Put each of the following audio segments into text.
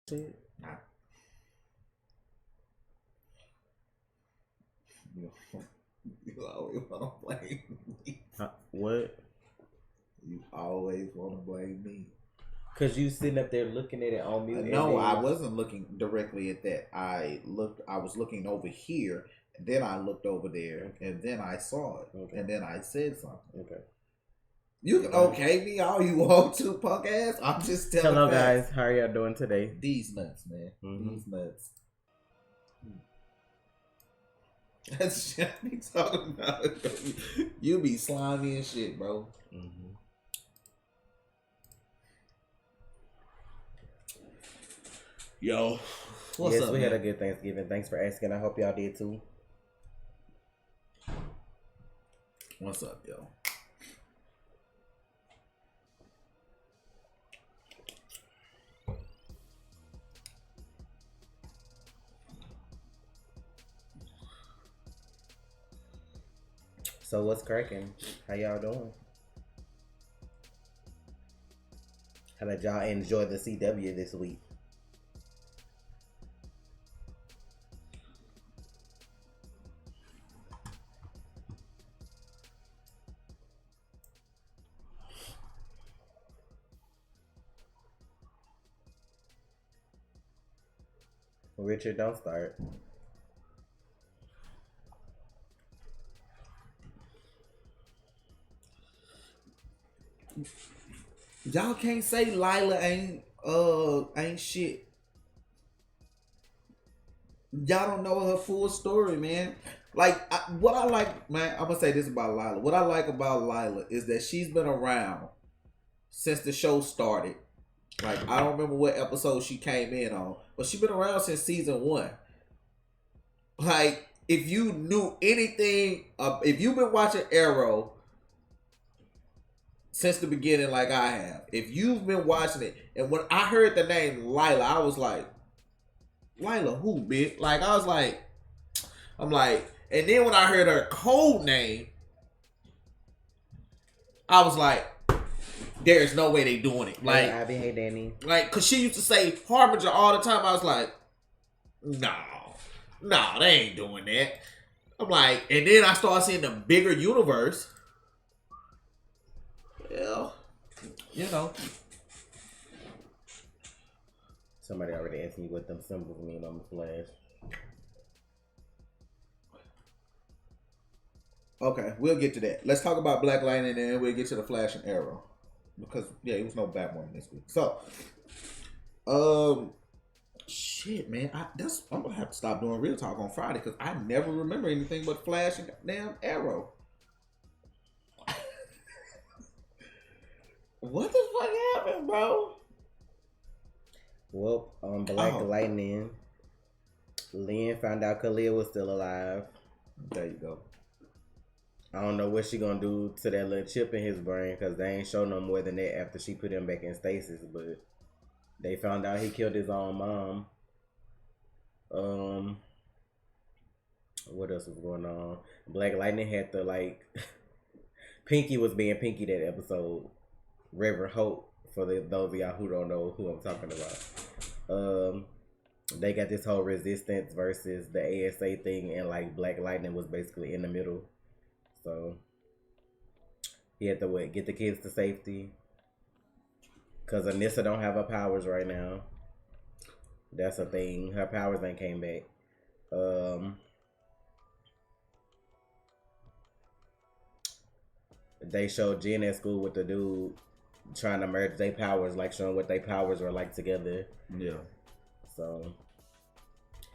Shit. You, you always want to blame me. What? You always want to blame me. Cause you sitting up there looking at it on mute. No, I wasn't looking directly at that. I was looking over here, and then I looked over there, and then I saw it, and then I said something. Okay. You can okay me all you want to, punk ass. I'm just telling. Hello, guys. How are y'all doing today? These nuts, man. Mm-hmm. These nuts. That's shit I be talking about. You be slimy and shit, bro. Mm-hmm. Yo, what's up? We man? had a good Thanksgiving. Thanks for asking. I hope y'all did too. What's up, yo? So what's cracking? How y'all doing? How did y'all enjoy the CW this week? Richard, don't start. Y'all can't say Lila ain't shit. Y'all don't know her full story, man. Like what I like, man. I'm gonna say this about Lila. What I like about Lila is that she's been around since the show started. Like I don't remember what episode she came in on, but she's been around since season 1. Like if you knew anything, if you've been watching Arrow since the beginning, like I have, if you've been watching it, and when I heard the name Lila, I was like, Lila who, bitch? Like I was like, I'm like, and then when I heard her code name, I was like, there's no way they doing it. Like, hey Danny. Like, cause she used to say Harbinger all the time. I was like, no, they ain't doing that. I'm like, and then I started seeing the bigger universe. Well, you know. Somebody already asked me what them symbols mean on the flash. Okay, we'll get to that. Let's talk about Black Lightning and then we'll get to the Flash and Arrow. Because, yeah, it was no Batman this week. So, shit, man. I'm going to have to stop doing Real Talk on Friday because I never remember anything but Flash and damn Arrow. What the fuck happened, bro? Well, on Black Lightning, Lynn found out Khalil was still alive. There you go. I don't know what she gonna do to that little chip in his brain because they ain't show no more than that after she put him back in stasis. But they found out he killed his own mom. What else was going on? Black Lightning had to Pinky was being Pinky that episode. Reverend Hope, for those of y'all who don't know who I'm talking about. They got this whole resistance versus the ASA thing, and Black Lightning was basically in the middle. So he had to get the kids to safety. Cause Anissa don't have her powers right now. That's a thing. Her powers ain't came back. They showed Jen at school with the dude trying to merge their powers, showing what their powers were like together. Yeah. So.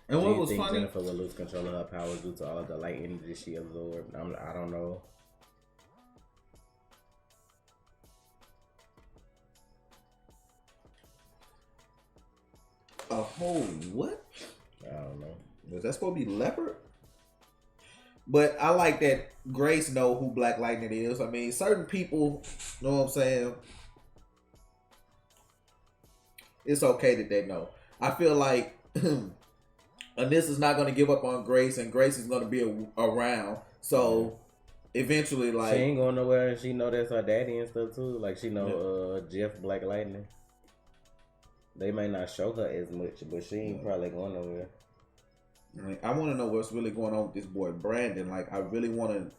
And what was think funny? Jennifer will lose control of her powers due to all of the light energy she absorbed? I don't know. A whole what? I don't know. Was that supposed to be Leopard? But I like that Grace know who Black Lightning is. I mean, certain people, know what I'm saying? It's okay that they know. I feel like Anissa's not going to give up on Grace, and Grace is going to be around. So, eventually, she ain't going nowhere, and she know that's her daddy and stuff, too. She know Jeff Black Lightning. They may not show her as much, but she ain't probably going nowhere. I want to know what's really going on with this boy Brandon. Like, I really want to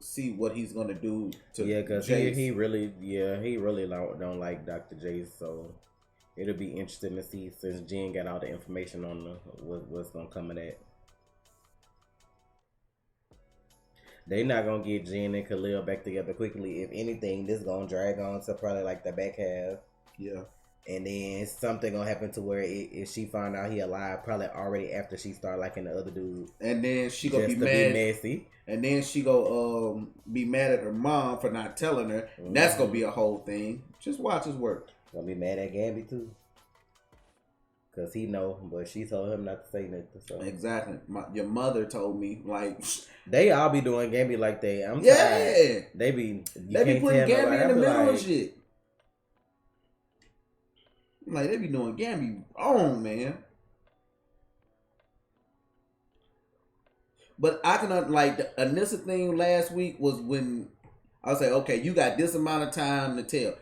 see what he's gonna do to because he really don't like Dr. J. So it'll be interesting to see since Jen got all the information on what's gonna come of that. They not gonna get Jen and Khalil back together quickly. If anything, this gonna drag on to probably like the back half. Yeah. And then something gonna happen to where if she find out he alive, probably already after she start liking the other dude. And then she gonna be mad. Be messy. And then she go be mad at her mom for not telling her. Mm-hmm. That's gonna be a whole thing. Just watch his work. Gonna be mad at Gabby too. Cause he know, but she told him not to say nothing. So. Exactly. Your mother told me, like, they all be doing Gabby like that. I'm tired. They be putting Gabby in the middle of shit. Like, they be doing Gabby wrong, man. But I can, like, the initial thing last week was when I was like, okay, you got this amount of time to tell.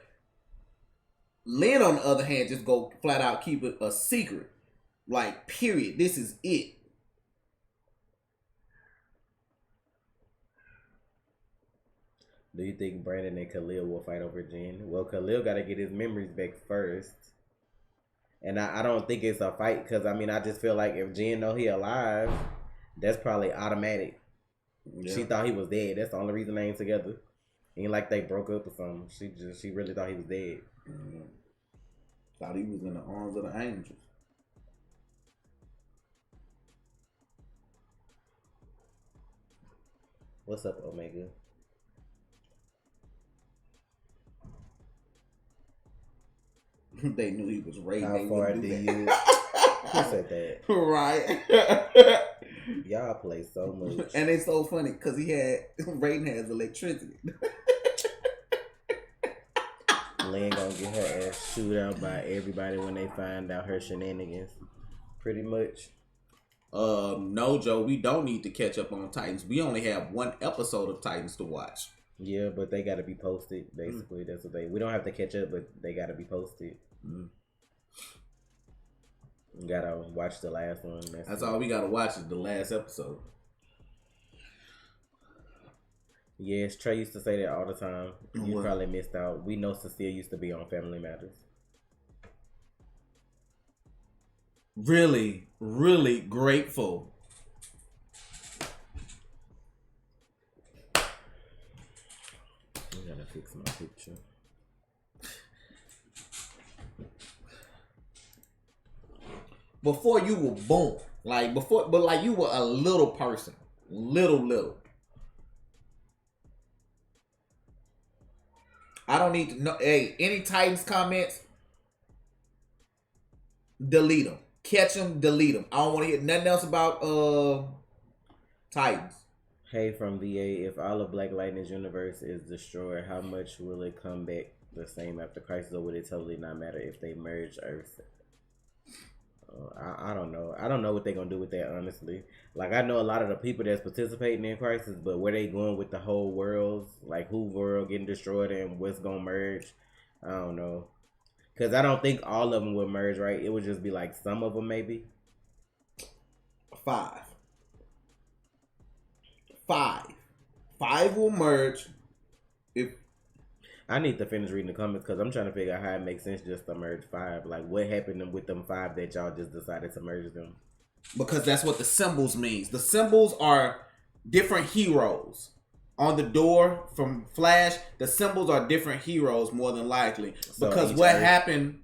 Lynn, on the other hand, just go flat out keep it a secret. Like, period. This is it. Do you think Brandon and Khalil will fight over Jen? Well, Khalil got to get his memories back first. And I don't think it's a fight because, I mean, I just feel like if Jen know he alive, that's probably automatic. Yeah. She thought he was dead. That's the only reason they ain't together. Ain't like they broke up or something. She really thought he was dead. Mm-hmm. Thought he was in the arms of the angels. What's up, Omega? They knew he was raped. How far do you? Who said that? Right. Y'all play so much, and it's so funny because Raiden has electricity. Lynn gonna get her ass chewed out by everybody when they find out her shenanigans. Pretty much. No, Joe, we don't need to catch up on Titans. We only have one episode of Titans to watch. Yeah, but they got to be posted. Basically, that's what we don't have to catch up, but they got to be posted. Gotta watch the last one. That's all we gotta watch is the last episode. Yes, Trey used to say that all the time. You probably missed out. We know Cecile used to be on Family Matters. Really, really grateful. I gotta fix my picture. Before you were born, but you were a little person, little. I don't need to know. Hey, any Titans comments? Delete them. Catch them. Delete them. I don't want to hear nothing else about Titans. Hey, from VA, if all of Black Lightning's universe is destroyed, how much will it come back the same after Crisis, or would it totally not matter if they merge Earth? I don't know. I don't know what they're going to do with that, honestly. Like, I know a lot of the people that's participating in Crisis, but where they going with the whole worlds, like who world getting destroyed and what's going to merge, I don't know. Because I don't think all of them will merge, right? It would just be like some of them, maybe. 5 will merge. If I need to finish reading the comments because I'm trying to figure out how it makes sense just to merge 5. Like, what happened with them 5 that y'all just decided to merge them? Because that's what the symbols means. The symbols are different heroes. On the door from Flash, the symbols are different heroes more than likely. So because what happened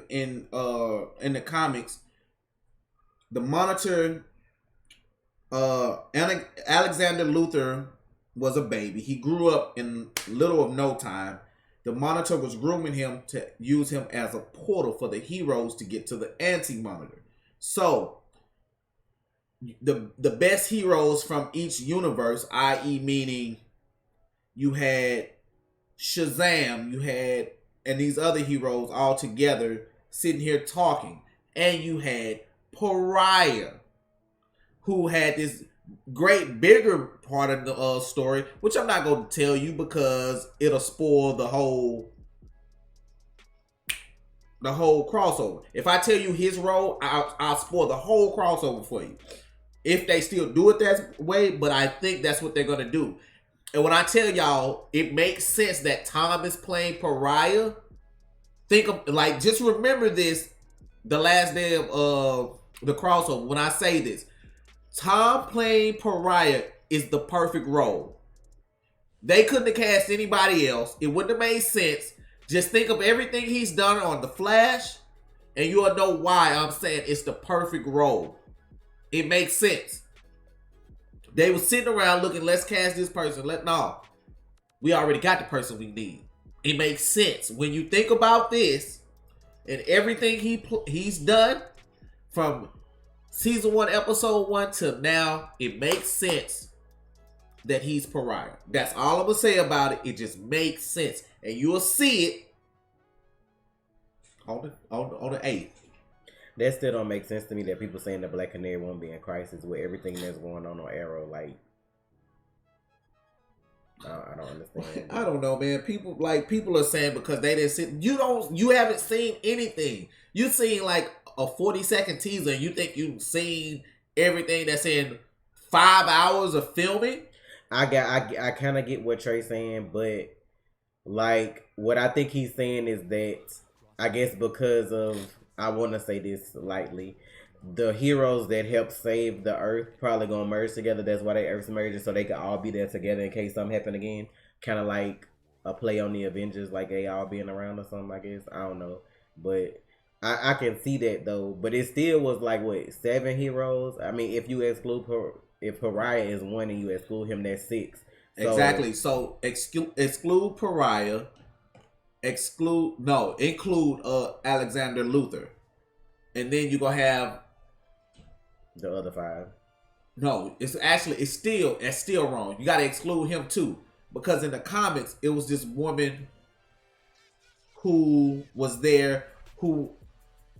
in the comics, the Monitor, Alexander Luthor was a baby. He grew up in little of no time. The Monitor was grooming him to use him as a portal for the heroes to get to the Anti-Monitor. So, the best heroes from each universe, i.e. meaning you had Shazam, and these other heroes all together sitting here talking. And you had Pariah, who had this great bigger part of the story, which I'm not going to tell you because it'll spoil the whole the whole crossover. If I tell you his role, I'll spoil the whole crossover for you. If they still do it that way, but I think that's what they're gonna do. And when I tell y'all, it makes sense that Tom is playing Pariah. Think of like just remember this: the last day of the crossover. When I say this, Tom playing Pariah is the perfect role. They couldn't have cast anybody else. It wouldn't have made sense. Just think of everything he's done on The Flash, and you'll know why I'm saying it's the perfect role. It makes sense. They were sitting around looking, let's cast this person. No, we already got the person we need. It makes sense. When you think about this and everything he's done from season 1, episode 1 to now, it makes sense that he's Pariah. That's all I'm going to say about it. It just makes sense. And you'll see it on the 8th. That still don't make sense to me that people saying the Black Canary won't be in crisis with everything that's going on Arrow. Like, I don't understand. I don't know, man. People are saying because they didn't see. You haven't seen anything. You seen like a 40-second teaser. And you think you've seen everything that's in 5 hours of filming. I kind of get what Trey's saying, but like what I think he's saying is that I guess because of, I want to say this lightly, the heroes that help save the Earth probably gonna merge together. That's why they Earth's merging, so they can all be there together in case something happen again. Kind of like a play on the Avengers, like they all being around or something. I guess I don't know, but I can see that though. But it still was like what 7 heroes. I mean, if you exclude if Pariah is 1 and you exclude him, that's 6. So, exactly. So exclude Pariah. Include Alexander Luthor, and then you're gonna have the other 5. No, it's still wrong. You gotta exclude him too. Because in the comics, it was this woman who was there who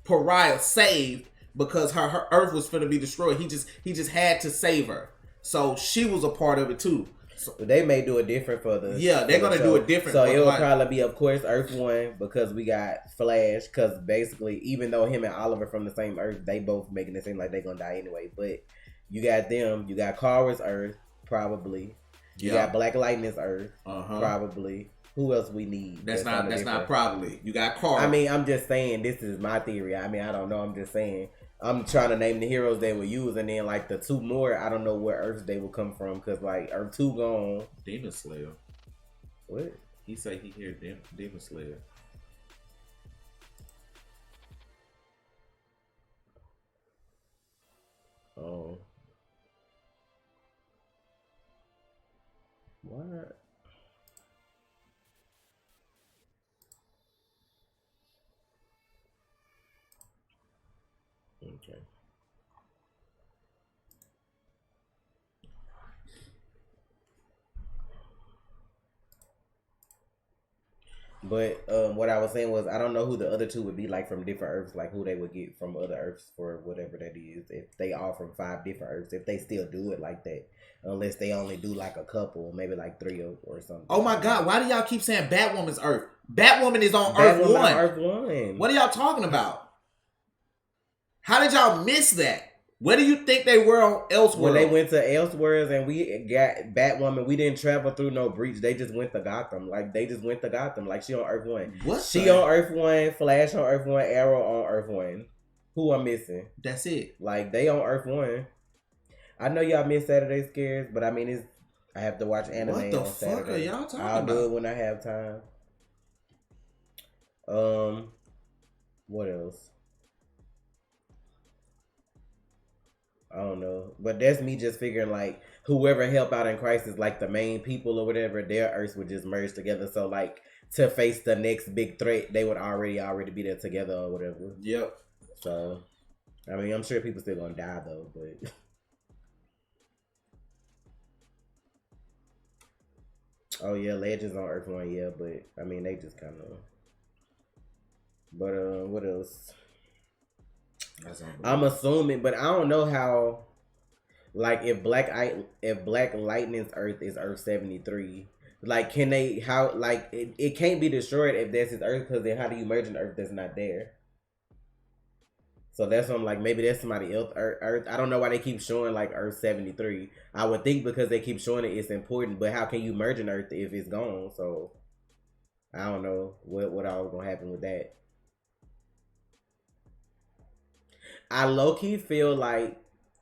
Pariah saved because her Earth was finna be destroyed. He just had to save her. So she was a part of it too. So they may do it different for the they're gonna do it different. So it will probably be, of course, Earth 1 because we got Flash. Because basically, even though him and Oliver from the same Earth, they both making it seem like they're gonna die anyway. But you got them. You got Kara's Earth probably. You got Black Lightning's Earth probably. Who else we need? That's not probably. You got Kara. I mean, I'm just saying. This is my theory. I mean, I don't know. I'm just saying. I'm trying to name the heroes they will use, and then like the 2 more, I don't know where Earth they will come from because like Earth 2 gone. Demon Slayer. What? He say he hear Demon Slayer. Oh. What? Okay. But what I was saying was I don't know who the other 2 would be like from different Earths, like who they would get from other Earths for whatever that is. If they all from 5 different Earths, if they still do it like that, unless they only do like a couple, maybe like 3 or something. Oh my God! Why do y'all keep saying Batwoman's Earth? Batwoman is on Earth 1. Earth 1. What are y'all talking about? How did y'all miss that? Where do you think they were on Elseworlds? When they went to Elseworlds and we got Batwoman, we didn't travel through no breach. They just went to Gotham. Like she on Earth 1. What? She on Earth 1, Flash on Earth 1, Arrow on Earth 1. Who I'm missing? That's it. Like they on Earth 1. I know y'all miss Saturday Scares, but I mean I have to watch anime on Saturday. What the fuck are y'all talking about? I'll do it when I have time. What else? I don't know. But that's me just figuring like whoever help out in crisis, like the main people or whatever, their Earths would just merge together. So like to face the next big threat, they would already be there together or whatever. Yep. So I mean I'm sure people still gonna die though, but oh yeah, Legends on Earth 1, yeah, but I mean they just kinda what else? I'm assuming, but I don't know how. Like if Black Lightning's Earth is Earth 73, Like, can they? How? Like, it can't be destroyed if that's his Earth, because then how do you merge an Earth that's not there? So that's what I'm like. Maybe that's somebody else. Earth. I don't know why they keep showing like Earth 73. I would think because they keep showing it, it's important. But how can you merge an Earth if it's gone? So I don't know what all gonna happen with that. I low key feel like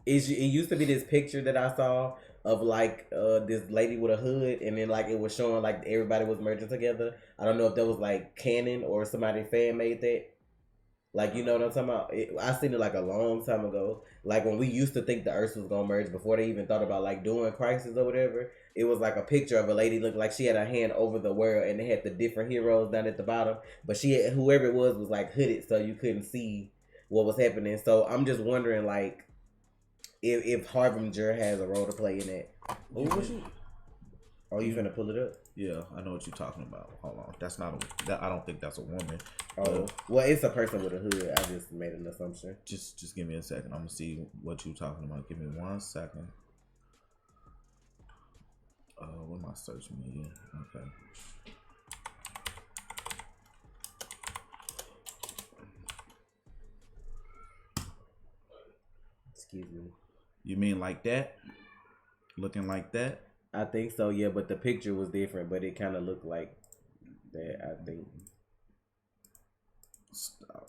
it used to be this picture that I saw of like this lady with a hood, and then like it was showing like everybody was merging together. I don't know if that was like canon or somebody fan made that. Like, you know what I'm talking about? I seen it like a long time ago. Like when we used to think the Earth was gonna merge before they even thought about like doing Crisis or whatever. It was like a picture of a lady looked like she had her hand over the world, and they had the different heroes down at the bottom. But she had, whoever it was like hooded, so you couldn't see what was happening. So I'm just wondering like if Harbinger has a role to play in that. Oh, was she? Oh, you finna pull it up? Yeah, I know what you're talking about. Hold on, that's not I don't think that's a woman. Oh, well, it's a person with a hood. I just made an assumption. Just give me a second. I'm gonna see what you're talking about. Give me 1 second. What am I searching again? Okay. Excuse me. You mean like that? Looking like that? I think so, yeah, but the picture was different, but it kind of looked like that, I think. Stop.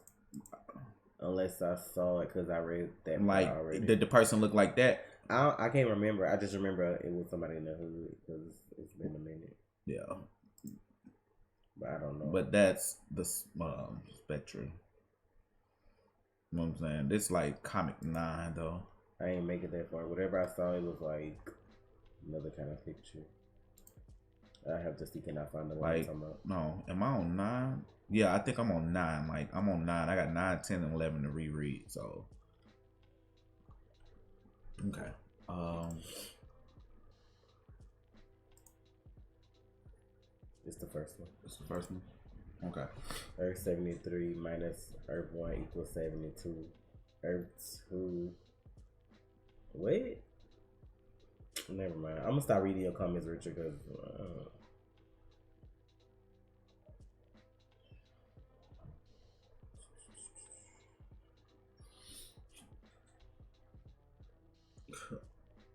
Unless I saw it because I read that like already. Did the person look like that? I can't remember. I just remember it was somebody in the hood because it's been a minute. Yeah. But I don't know. But that's the Spectre. You know what I'm saying? This like Comic 9 though. I ain't make it that far. Whatever I saw, it was like another kind of picture. I have to see, can I find the one I'm talking about? No, am I on 9? Yeah, I think I'm on 9. Like I'm on 9. I got 9, 10, and 11 to reread. So okay. It's the first one. It's the first one. Okay. Earth 73 minus Earth 1 equals 72. Earth 2. Wait. Never mind. I'm gonna start reading your comments, Richard, because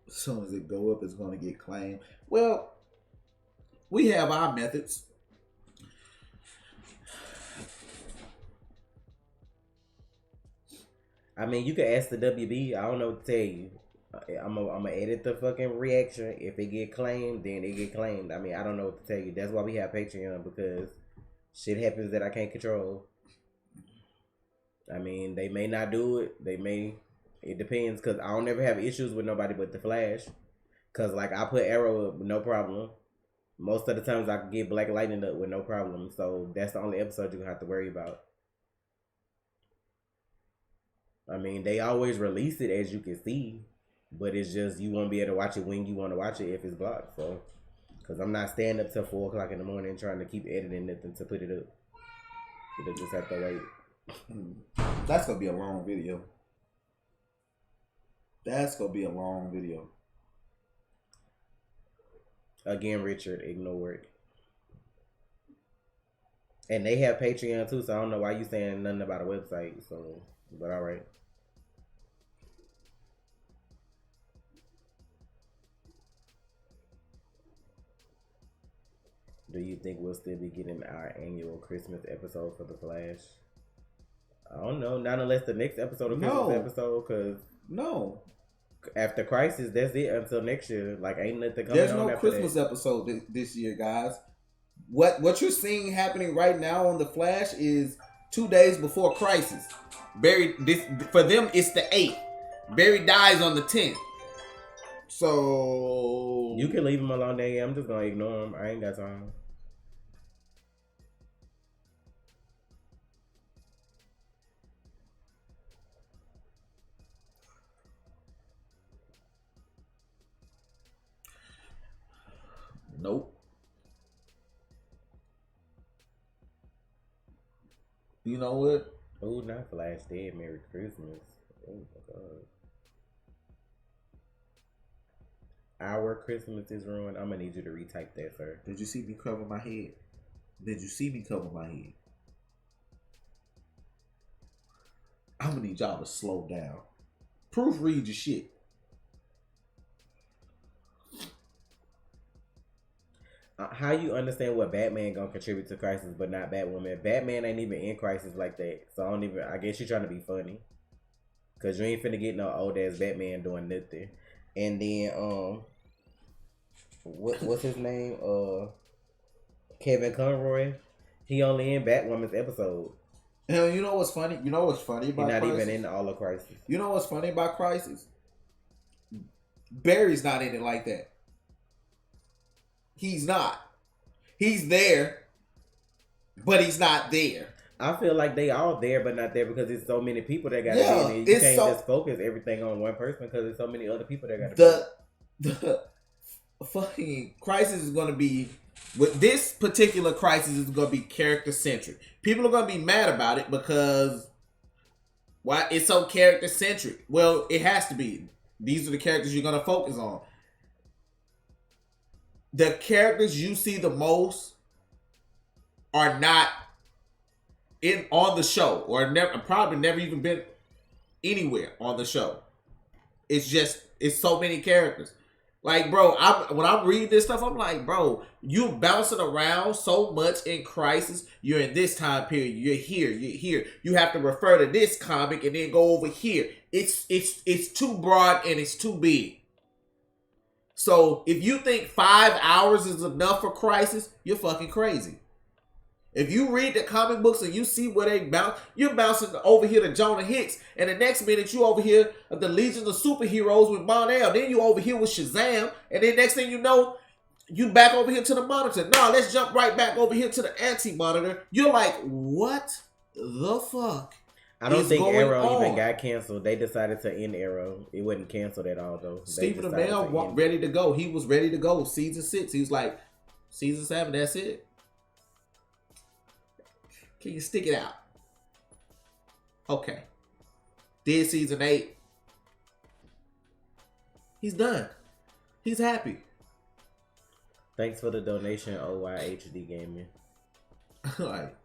as soon as it go up, it's gonna get claimed. Well, we have our methods. I mean, you can ask the WB. I don't know what to tell you. I'm gonna edit the fucking reaction. If it get claimed, then it get claimed. I mean, I don't know what to tell you. That's why we have Patreon, because shit happens that I can't control. I mean, they may not do it. They may. It depends, because I don't ever have issues with nobody but the Flash. Because, like, I put Arrow up with no problem. Most of the times I can get Black Lightning up with no problem. So that's the only episode you have to worry about. I mean, they always release it, as you can see. But it's just, you won't be able to watch it when you want to watch it if it's blocked. So, because I'm not staying up till 4 o'clock in the morning trying to keep editing nothing to put it up. You'll just have to wait. That's going to be a long video. That's going to be a long video. Again, Richard, ignore it. And they have Patreon too, so I don't know why you saying nothing about a website. So, but all right. Do you think we'll still be getting our annual Christmas episode for The Flash? I don't know. Not unless the next episode of Christmas episode, because no. After Crisis, that's it until next year. Like, ain't nothing coming. There's no Christmas episode this year, guys. What you're seeing happening right now on The Flash is 2 days before Crisis. Barry, for them, it's the 8th. Barry dies on the 10th. So you can leave him alone there. I'm just gonna ignore him. I ain't got time. Nope. You know what? Oh, not Flash dead. Merry Christmas. Oh my God. Our Christmas is ruined. I'm gonna need you to retype that, sir. Did you see me cover my head? Did you see me cover my head? I'm gonna need y'all to slow down. Proofread your shit. How you understand what Batman gonna contribute to Crisis, but not Batwoman? Batman ain't even in Crisis like that, so I guess you trying to be funny, cause you ain't finna get no old ass Batman doing nothing. And then what's his name? Kevin Conroy. He only in Batwoman's episode. And you know what's funny? You know what's funny about He's not Crisis? even in all of Crisis. You know what's funny about Crisis? Barry's not in it like that. He's not. He's there, but he's not there. I feel like they all there, but not there because there's so many people that got to be in there. You can't just focus everything on one person because there's so many other people that got to be. The fucking Crisis is going to be, with this particular Crisis is going to be character centric. People are going to be mad about it because why it's so character centric. Well, it has to be. These are the characters you're going to focus on. The characters you see the most are not on the show, or probably never even been anywhere on the show. It's so many characters. Like, bro, when I read this stuff, I'm like, bro, you bouncing around so much in Crisis. You're in this time period. You're here. You have to refer to this comic and then go over here. It's too broad and it's too big. So if you think 5 hours is enough for Crisis, you're fucking crazy. If you read the comic books and you see where they bounce, you're bouncing over here to Jonah Hicks, and the next minute you over here at the Legion of Superheroes with Mon-El. Then you over here with Shazam, and then next thing you know, you back over here to the Monitor. No, let's jump right back over here to the Anti-Monitor. You're like, what the fuck? I don't think Arrow even got canceled. They decided to end Arrow. It wasn't canceled at all, though. Stephen Amell ready to go. He was ready to go. Season 6. He was like, season 7, that's it. Can you stick it out? Okay. Did season 8. He's done. He's happy. Thanks for the donation, OYHD Gaming. Like,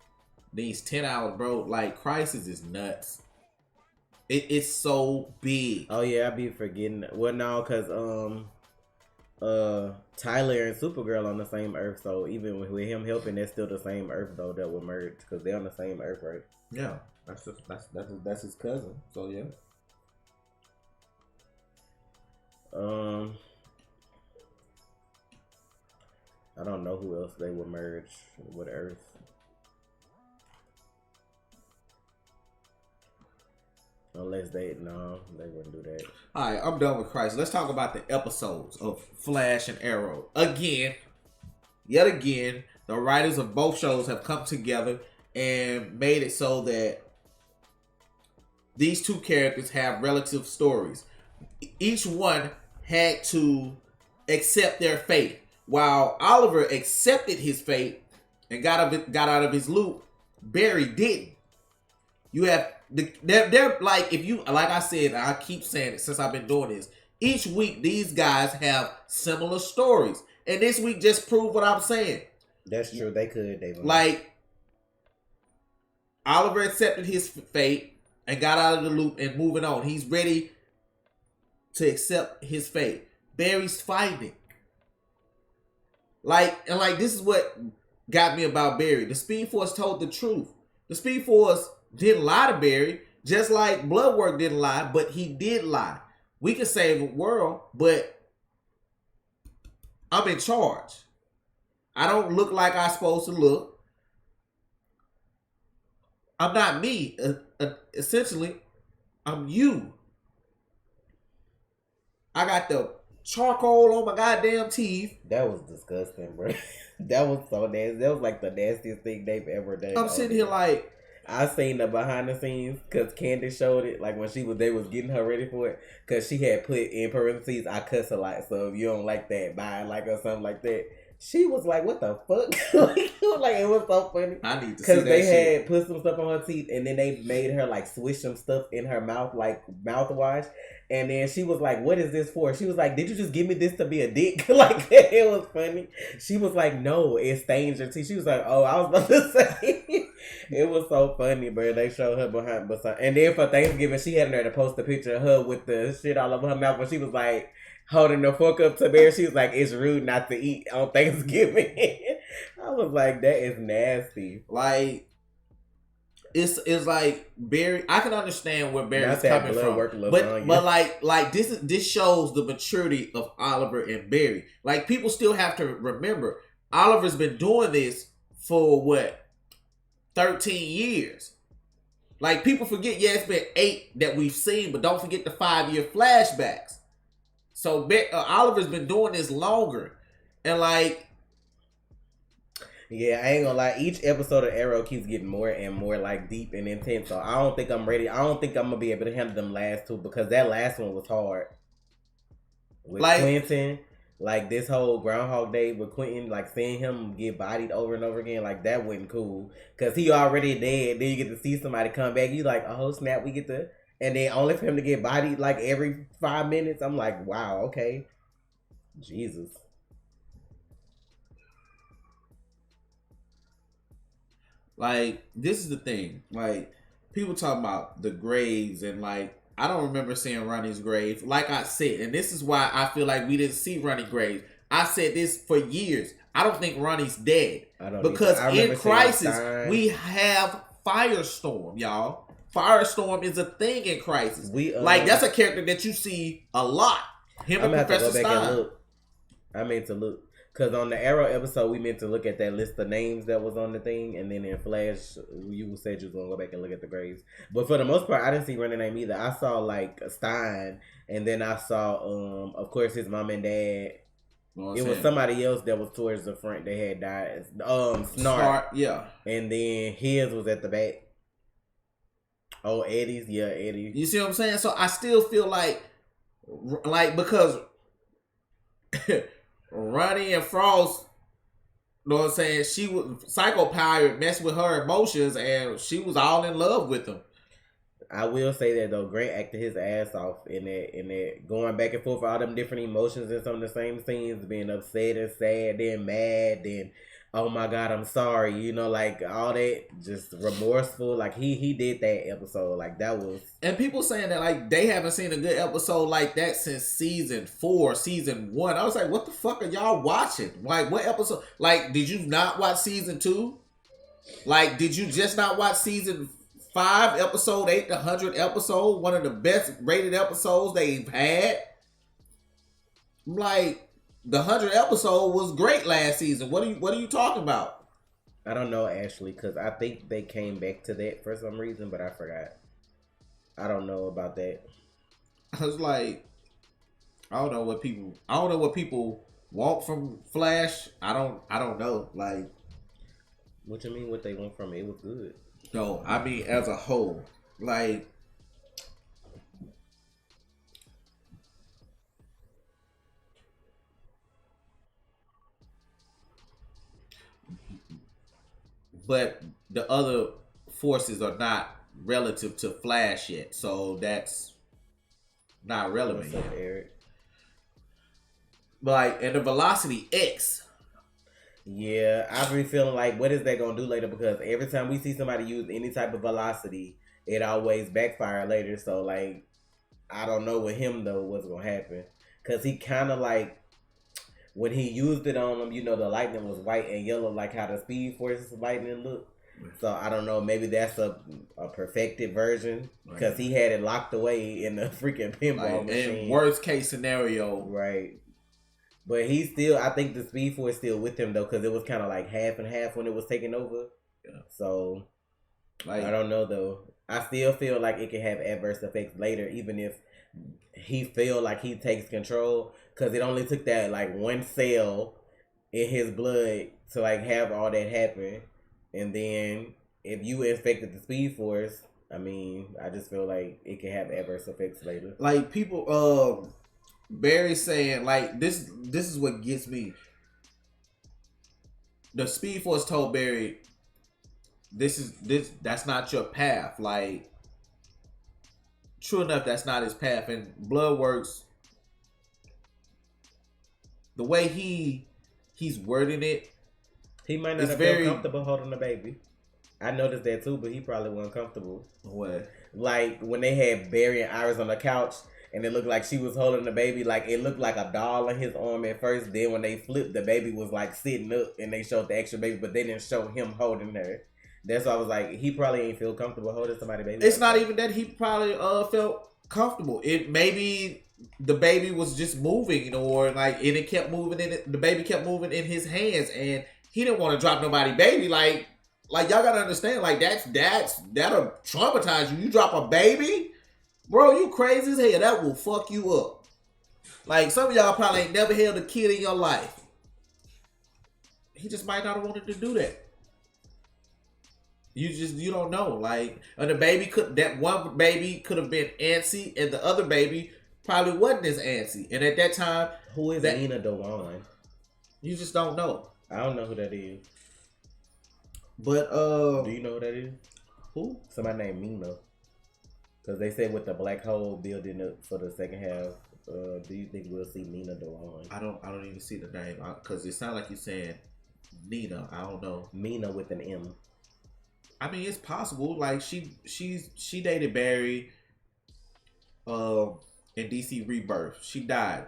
these 10 hours, bro. Like, Crisis is nuts. It's so big. Oh yeah, I be forgetting. Well, no, cause Tyler and Supergirl on the same Earth, so even with him helping, that's still the same Earth though that will merge because they're on the same Earth, right? Yeah, that's his cousin. So yeah. I don't know who else they would merge with Earth. Unless they wouldn't do that. All right, I'm done with Crisis. Let's talk about the episodes of Flash and Arrow. Yet again, the writers of both shows have come together and made it so that these two characters have relative stories. Each one had to accept their fate. While Oliver accepted his fate and got out of his loop, Barry didn't. You have they're like, if you, like I said, I keep saying it since I've been doing this. Each week, these guys have similar stories, and this week just proved what I'm saying. That's true. They could. Like, Oliver accepted his fate and got out of the loop and moving on. He's ready to accept his fate. Barry's fighting. Like, this is what got me about Barry. The Speed Force told the truth. The Speed Force didn't lie to Barry, just like Bloodwork didn't lie, but he did lie. We can save the world, but I'm in charge. I don't look like I'm supposed to look. I'm not me. Essentially, I'm you. I got the charcoal on my goddamn teeth. That was disgusting, bro. That was so nasty. That was like the nastiest thing they've ever done. I'm sitting here like, I seen the behind the scenes because Candace showed it, like when they was getting her ready for it, because she had put in parentheses, I cuss a lot, so if you don't like that, bye, like, or something like that. She was like, what the fuck? Like, it was so funny. I need to see that shit. Because they had put some stuff on her teeth, and then they made her, like, swish some stuff in her mouth, like, mouthwash. And then she was like, "What is this for?" She was like, "Did you just give me this to be a dick?" Like, it was funny. She was like, "No, it stains your teeth." She was like, "Oh, I was about to say." It was so funny, bro. They showed her behind, and then for Thanksgiving, she had her to post a picture of her with the shit all over her mouth, but she was like holding the fork up to Bear. She was like, "It's rude not to eat on Thanksgiving." I was like, "That is nasty." Like, it's like Barry. I can understand where Barry's coming from, but like this shows the maturity of Oliver and Barry. Like, people still have to remember, Oliver's been doing this for what, 13 years. Like, people forget, yeah, it's been 8 that we've seen, but don't forget the 5-year flashbacks. So Oliver's been doing this longer, and like. Yeah, I ain't gonna lie. Each episode of Arrow keeps getting more and more like deep and intense. So I don't think I'm ready. I don't think I'm gonna be able to handle them last two, because that last one was hard. With like, Quentin, like this whole Groundhog Day with Quentin, like seeing him get bodied over and over again, like that wasn't cool. Cause he already dead. Then you get to see somebody come back. You like, oh snap, we get to, and then only for him to get bodied like every 5 minutes. I'm like, wow, okay, Jesus. Like, this is the thing. Like, people talk about the graves, and like, I don't remember seeing Ronnie's grave. Like I said, and this is why I feel like we didn't see Ronnie grave. I said this for years. I don't think Ronnie's dead. Because in Crisis, we have Firestorm, y'all. Firestorm is a thing in Crisis. Like, that's a character that you see a lot. Him and Professor Stein. I meant to look. Because on the Arrow episode, we meant to look at that list of names that was on the thing. And then in Flash, you said you was going to go back and look at the graves. But for the most part, I didn't see Ronnie's name either. I saw, like, Stein. And then I saw, of course, his mom and dad. It was somebody else that was towards the front. They had died. Snart. Yeah. And then his was at the back. Oh, Eddie's? Yeah, Eddie. You see what I'm saying? So I still feel like because... Ronnie and Frost, you know what I'm saying? She was Psycho Pirate, messed with her emotions, and she was all in love with him. I will say that though, Grant acted his ass off in that going back and forth, all them different emotions in some of the same scenes, being upset and sad, then mad, then oh my God, I'm sorry, you know, like all that, just remorseful. Like he did that episode, like that was. And people saying that like they haven't seen a good episode like that since season 4, season 1. I was like, what the fuck are y'all watching? Like, what episode? Like, did you not watch season 2? Like, did you just not watch season 5, episode 8, the 100th episode, one of the best rated episodes they've had? Like, the 100th episode was great last season. What are you talking about? I don't know, Ashley, because I think they came back to that for some reason, but I forgot. I don't know about that. I was like, I don't know what people want from Flash. I don't know. Like, what you mean? What they want from it? It was good. No, I mean as a whole, like. But the other forces are not relative to Flash yet, so that's not relevant yet. Eric? But like, and the Velocity X. Yeah, I've been feeling like, what is that gonna do later? Because every time we see somebody use any type of velocity, it always backfire later. So like, I don't know with him though what's gonna happen, because he kind of like, when he used it on him, you know, the lightning was white and yellow, like how the Speed Force lightning look. So I don't know, maybe that's a perfected version, because he had it locked away in the freaking pinball machine. In worst case scenario, right? But he's still, I think the Speed Force is still with him though, because it was kind of like half and half when it was taking over. Yeah. So like, I don't know though. I still feel like it can have adverse effects later, even if he feel like he takes control, because it only took that like one cell in his blood to like have all that happen. And then if you infected the Speed Force, I mean, I just feel like it can have adverse effects later. Like people, Barry saying like this is what gets me. The Speed Force told Barry, that's not your path. Like, true enough, that's not his path. And Bloodworks, the way he's wording it, he might not have felt comfortable holding the baby. I noticed that too, but he probably wasn't comfortable. What? Like when they had Barry and Iris on the couch, and it looked like she was holding the baby. Like it looked like a doll in his arm at first. Then when they flipped, the baby was like sitting up, and they showed the extra baby, but they didn't show him holding her. That's why I was like, he probably ain't feel comfortable holding somebody's baby. It's not even that he probably felt comfortable. It maybe the baby was just moving, you know, or like and it kept moving in it. The baby kept moving in his hands, and he didn't want to drop nobody baby. Like y'all gotta understand, like that'll traumatize you. You drop a baby, bro, you crazy as hell. That will fuck you up. Like some of y'all probably ain't never held a kid in your life. He just might not have wanted to do that. You don't know. Like, and that one baby could have been antsy, and the other baby probably wasn't as antsy. And at that time, who is Nina Dewan? You just don't know. I don't know who that is. But do you know who that is? Who? Somebody named Mina. Because they said with the black hole building up for the second half, do you think we'll see Nina Dewan? I don't even see the name because it sounds like you're saying Nina. I don't know. Mina with an M. I mean, it's possible. Like she dated Barry in DC Rebirth. She died.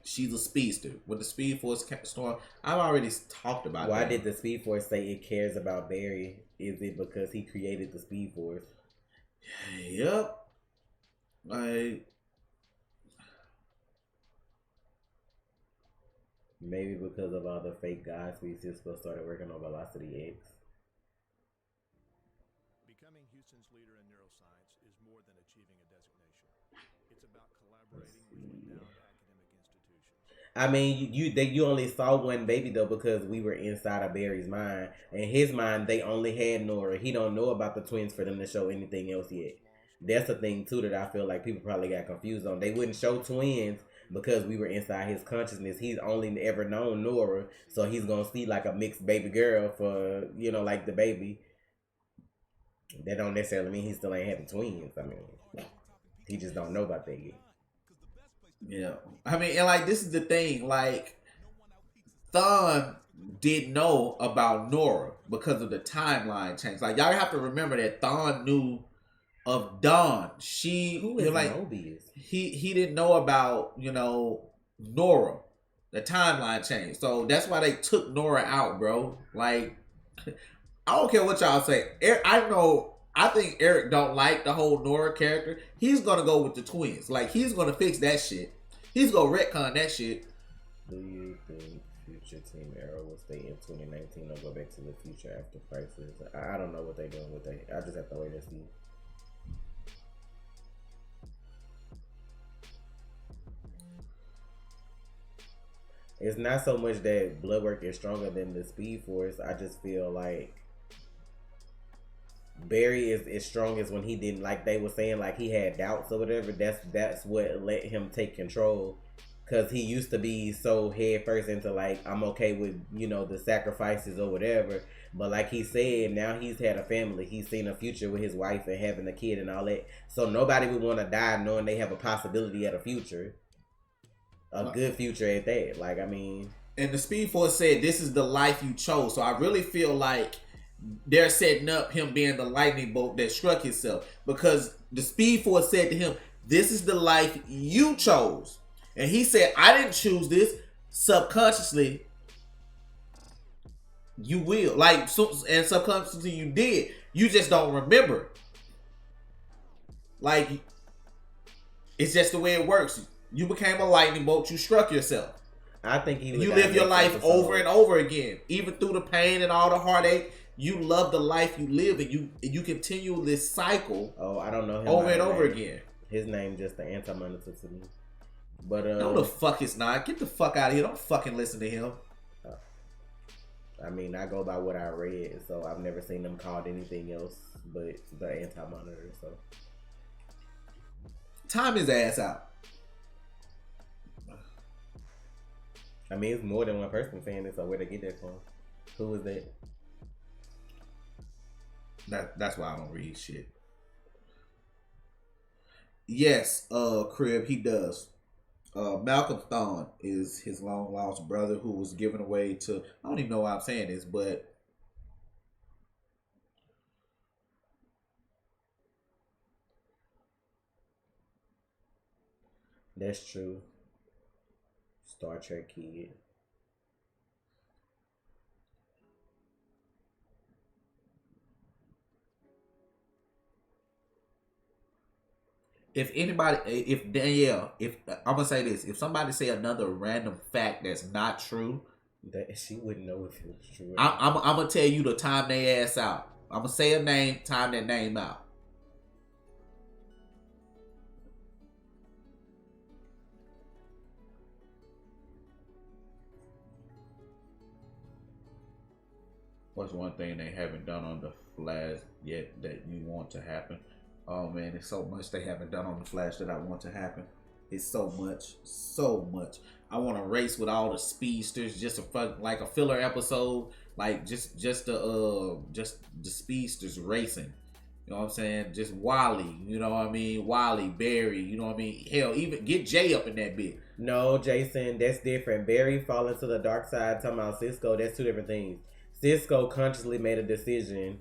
She's a speedster. With the Speed Force storm, I've already talked about Why that. did the Speed Force say it cares about Barry? Is it because he created the Speed Force? Yep. Like maybe because of all the fake guys, Cisco started working on Velocity X. Becoming Houston's leader in neuroscience is more than achieving a designation. It's about collaborating with renowned academic institutions. I mean, you only saw one baby though because we were inside of Barry's mind. In his mind, they only had Nora. He don't know about the twins for them to show anything else yet. That's the thing too that I feel like people probably got confused on. They wouldn't show twins because we were inside his consciousness. He's only ever known Nora, so he's gonna see like a mixed baby girl for, you know, like the baby. That don't necessarily mean he still ain't having twins. I mean, he just don't know about that yet. Yeah, I mean, and like this is the thing, like Thawne didn't know about Nora because of the timeline change. Like y'all have to remember that Thawne knew of Dawn. Who is like Mobius? He didn't know about, you know, Nora. The timeline changed, so that's why they took Nora out, bro. Like I don't care what y'all say. I think Eric don't like the whole Nora character. He's gonna go with the twins. Like he's gonna fix that shit. He's gonna retcon that shit. Do you think future Team Arrow will stay in 2019 or go back to the future after Crisis? I don't know what they're doing with that. I just have to wait and see. It's not so much that Bloodwork is stronger than the Speed Force. I just feel like Barry is as strong as when he didn't, like they were saying, like he had doubts or whatever. That's what let him take control, because he used to be so head first into like, I'm okay with, you know, the sacrifices or whatever. But like he said, now he's had a family. He's seen a future with his wife and having a kid and all that. So nobody would want to die knowing they have a possibility at a future, a good future at that. Like, I mean, and the Speed Force said this is the life you chose. So I really feel like they're setting up him being the lightning bolt that struck himself, because the Speed Force said to him, this is the life you chose. And he said, I didn't choose this. Subconsciously, you will. Like, and subconsciously you did. You just don't remember. Like, it's just the way it works. You became a lightning bolt. You struck yourself. I think you live your life over and over again, even through the pain and all the heartache. You love the life you live, and you continue this cycle. Oh, I don't know him over and over again. His name just the anti-monitor to me. But no, the fuck it's not. Get the fuck out of here. Don't fucking listen to him. I mean, I go by what I read, so I've never seen them called anything else but the anti-monitor. So time his ass out. I mean, it's more than one person saying this, so where they get that from? Who is that? That's why I don't read shit. Yes, Crib, he does. Malcolm Thorne is his long lost brother who was given away to. I don't even know why I'm saying this, but That's true. Star Trek kid. if anybody, if Danielle, if I'm gonna say this, if somebody say another random fact that's not true, That she wouldn't know if it was true. I'm gonna tell you to time their ass out. I'm gonna say a name, time that name out. What's one thing they haven't done on the Flash yet that you want to happen? Oh man, it's so much they haven't done on the Flash that I want to happen. It's so much, so much. I want to race with all the speedsters, just like a filler episode, like just the speedsters racing. You know what I'm saying? Just Wally, you know what I mean? Wally, Barry, you know what I mean? Hell, even get Jay up in that bit. No, Jason, that's different. Barry falling to the dark side, talking about Cisco, that's two different things. Cisco consciously made a decision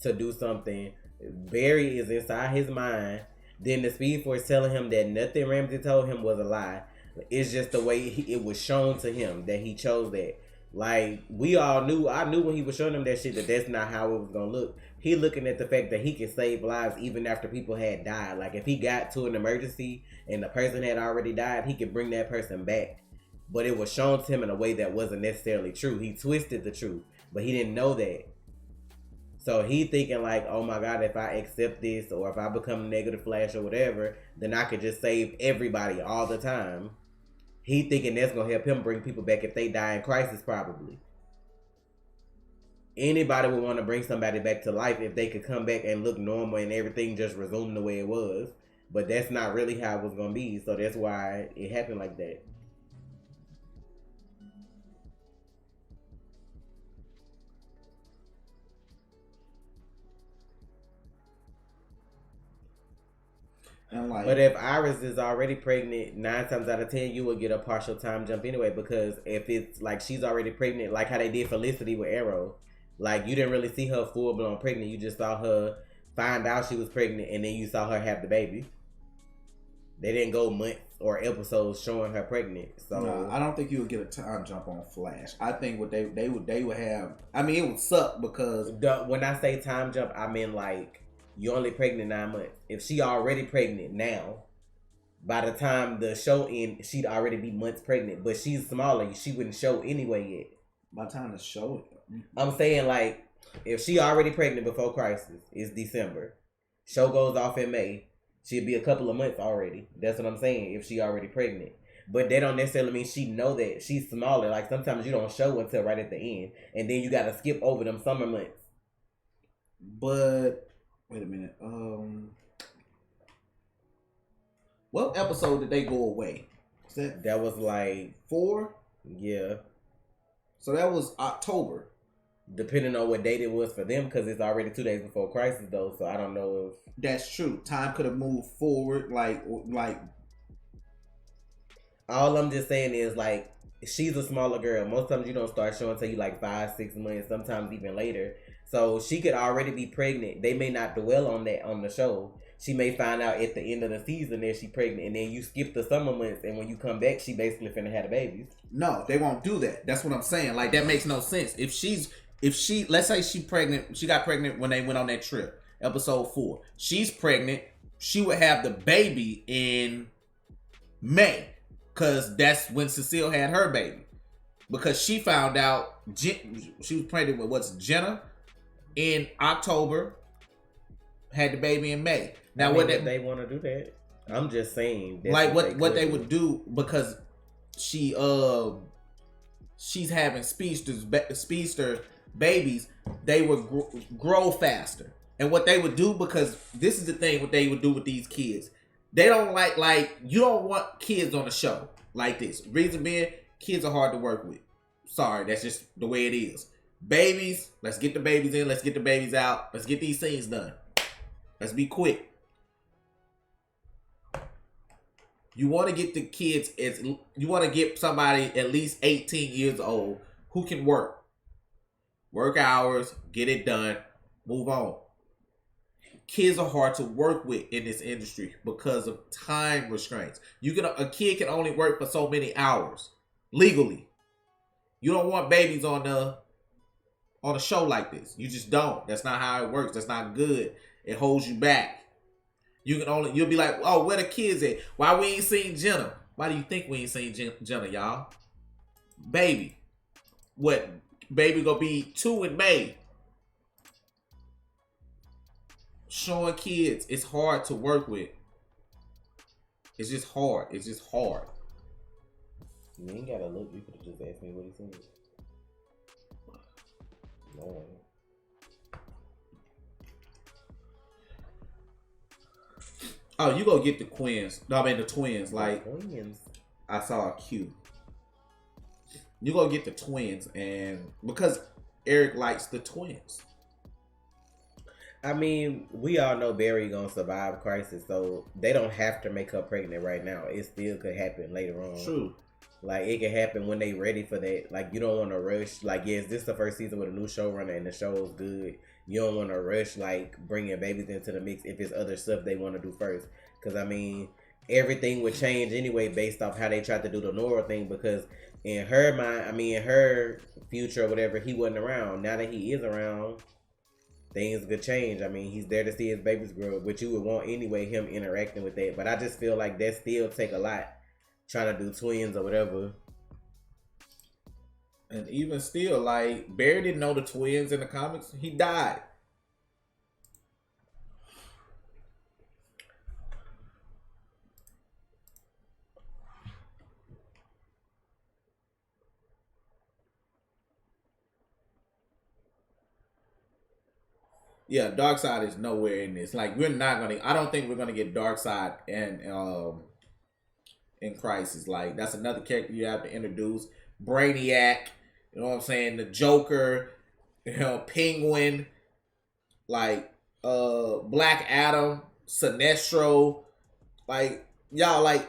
to do something. Barry is inside his mind. Then the Speed Force telling him that nothing Ramsey told him was a lie. It's just the way it was shown to him that he chose that. Like, we all knew, I knew when he was showing him that shit that that's not how it was going to look. He looking at the fact that he can save lives even after people had died. Like, if he got to an emergency and the person had already died, he could bring that person back. But it was shown to him in a way that wasn't necessarily true. He twisted the truth, but he didn't know that. So he thinking like, oh my God, if I accept this or if I become negative Flash or whatever, then I could just save everybody all the time. He thinking that's going to help him bring people back if they die in crisis probably. Anybody would want to bring somebody back to life if they could come back and look normal and everything just resume the way it was. But that's not really how it was going to be. So that's why it happened like that. But if Iris is already pregnant, 9 times out of 10, you will get a partial time jump anyway. Because if it's like she's already pregnant, like how they did Felicity with Arrow, like you didn't really see her full blown pregnant. You just saw her find out she was pregnant, and then you saw her have the baby. They didn't go months or episodes showing her pregnant. So no, I don't think you would get a time jump on Flash. I think what they would have. I mean, it would suck because when I say time jump, I mean like. You're only pregnant 9 months. If she already pregnant now, by the time the show ends, she'd already be months pregnant. But she's smaller. She wouldn't show anyway yet. By the time the show... I'm saying like, if she already pregnant before Crisis, it's December. Show goes off in May. She'd be a couple of months already. That's what I'm saying, if she already pregnant. But that don't necessarily mean she know that she's smaller. Like sometimes you don't show until right at the end. And then you got to skip over them summer months. But... Wait a minute. What episode did they go away? That was like 4? Yeah. So that was October. Depending on what date it was for them, because it's already 2 days before Crisis, though. So I don't know if that's true. Time could have moved forward, like. All I'm just saying is like she's a smaller girl. Most times you don't start showing until you like 5-6 months, sometimes even later. So she could already be pregnant. They may not dwell on that on the show. She may find out at the end of the season that she's pregnant, and then you skip the summer months, and when you come back, she basically finna have a baby. No, they won't do that. That's what I'm saying. Like that makes no sense. If she, let's say she got pregnant when they went on that trip, episode 4. She's pregnant. She would have the baby in May, cause that's when Cecile had her baby. Because she found out she was pregnant with Jenna. In October, had the baby in May. Now, what they want to do that? I'm just saying. Like what they would do because she's having speedster babies. They would grow faster, and what they would do because this is the thing. What they would do with these kids, they don't like you don't want kids on a show like this. Reason being, kids are hard to work with. Sorry, that's just the way it is. Babies, let's get the babies in. Let's get the babies out. Let's get these scenes done. Let's be quick. You want to get the kids you want to get somebody at least 18 years old who can work hours, get it done, move on. Kids are hard to work with in this industry because of time restraints. A kid can only work for so many hours legally. You don't want babies on a show like this. You just don't. That's not how it works. That's not good. It holds you back. You'll be like, oh, where the kids at? Why we ain't seen Jenna? Why do you think we ain't seen Jenna, y'all? Baby. What? Baby gonna be 2 in May. Showing kids, it's hard to work with. It's just hard. It's just hard. You ain't gotta look. You could have just asked me what he said. No. Oh, you go get the twins. No, I mean the twins. Like twins. I saw a cue. You go get the twins, and because Eric likes the twins. I mean, we all know Barry gonna survive crisis, so they don't have to make her pregnant right now. It still could happen later on. True. Like, it can happen when they ready for that. Like, you don't want to rush. Like, yes, this is the first season with a new showrunner, and the show is good. You don't want to rush, like, bringing babies into the mix if it's other stuff they want to do first. Because, I mean, everything would change anyway based off how they tried to do the Nora thing. Because in her mind, I mean, in her future or whatever, he wasn't around. Now that he is around, things could change. I mean, he's there to see his babies grow, which you would want anyway, him interacting with that. But I just feel like that still take a lot. Trying to do twins or whatever. And even still, like, Barry didn't know the twins in the comics. He died. Yeah, Darkseid is nowhere in this. Like, we're not gonna. I don't think we're gonna get Darkseid and in Crisis. Like, that's another character you have to introduce. Brainiac, you know what I'm saying? The Joker, Penguin, like Black Adam, Sinestro. Like, y'all, like,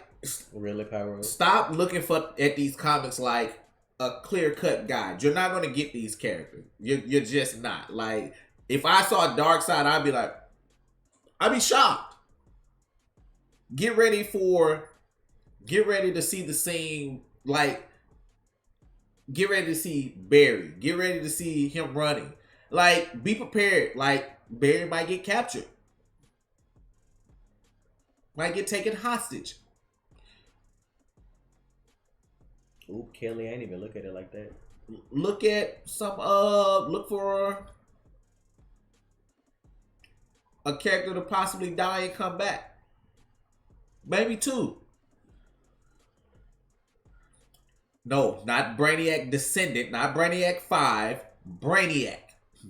really, Pyro? Stop looking at these comics like a clear-cut guide. You're not gonna get these characters. You're just not. Like, if I saw Darkseid, I'd be shocked. Get ready to see the scene, like, get ready to see Barry. Get ready to see him running. Like, be prepared. Like, Barry might get captured. Might get taken hostage. Ooh, Kelly, I ain't even look at it like that. Look for a character to possibly die and come back. Maybe 2. No, not Brainiac Descendant, not Brainiac 5. Brainiac.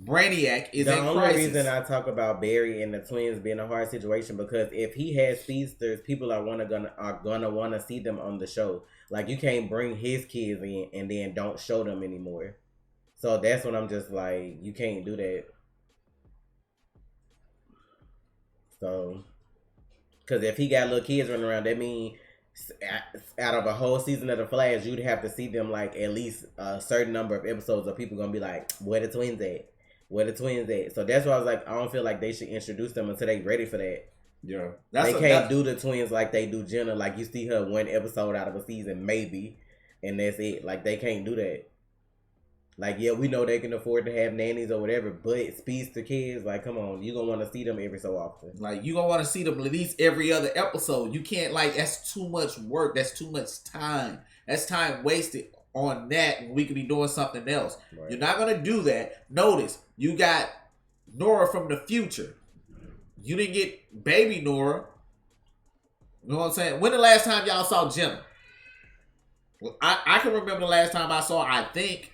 Brainiac is in Crisis. The only reason I talk about Barry and the twins being a hard situation because if he has speedsters, people are gonna want to see them on the show. Like, you can't bring his kids in and then don't show them anymore. So that's when I'm just like, you can't do that. So, because if he got little kids running around, that means out of a whole season of The Flash, you'd have to see them like at least a certain number of episodes of people gonna be like, where the twins at? Where the twins at? So that's why I was like, I don't feel like they should introduce them until they ready for that. Yeah, they can't do the twins like they do Jenna. Like, you see her one episode out of a season, maybe, and that's it. Like, they can't do that. Like, yeah, we know they can afford to have nannies or whatever, but speedster kids, like, come on, you gonna want to see them every so often. Like, you gonna want to see them at least every other episode. You can't, like, that's too much work. That's too much time. That's time wasted on that, and we could be doing something else. Right. You're not gonna do that. Notice, you got Nora from the future. You didn't get baby Nora. You know what I'm saying? When the last time y'all saw Jenna? Well, I can remember the last time I saw, I think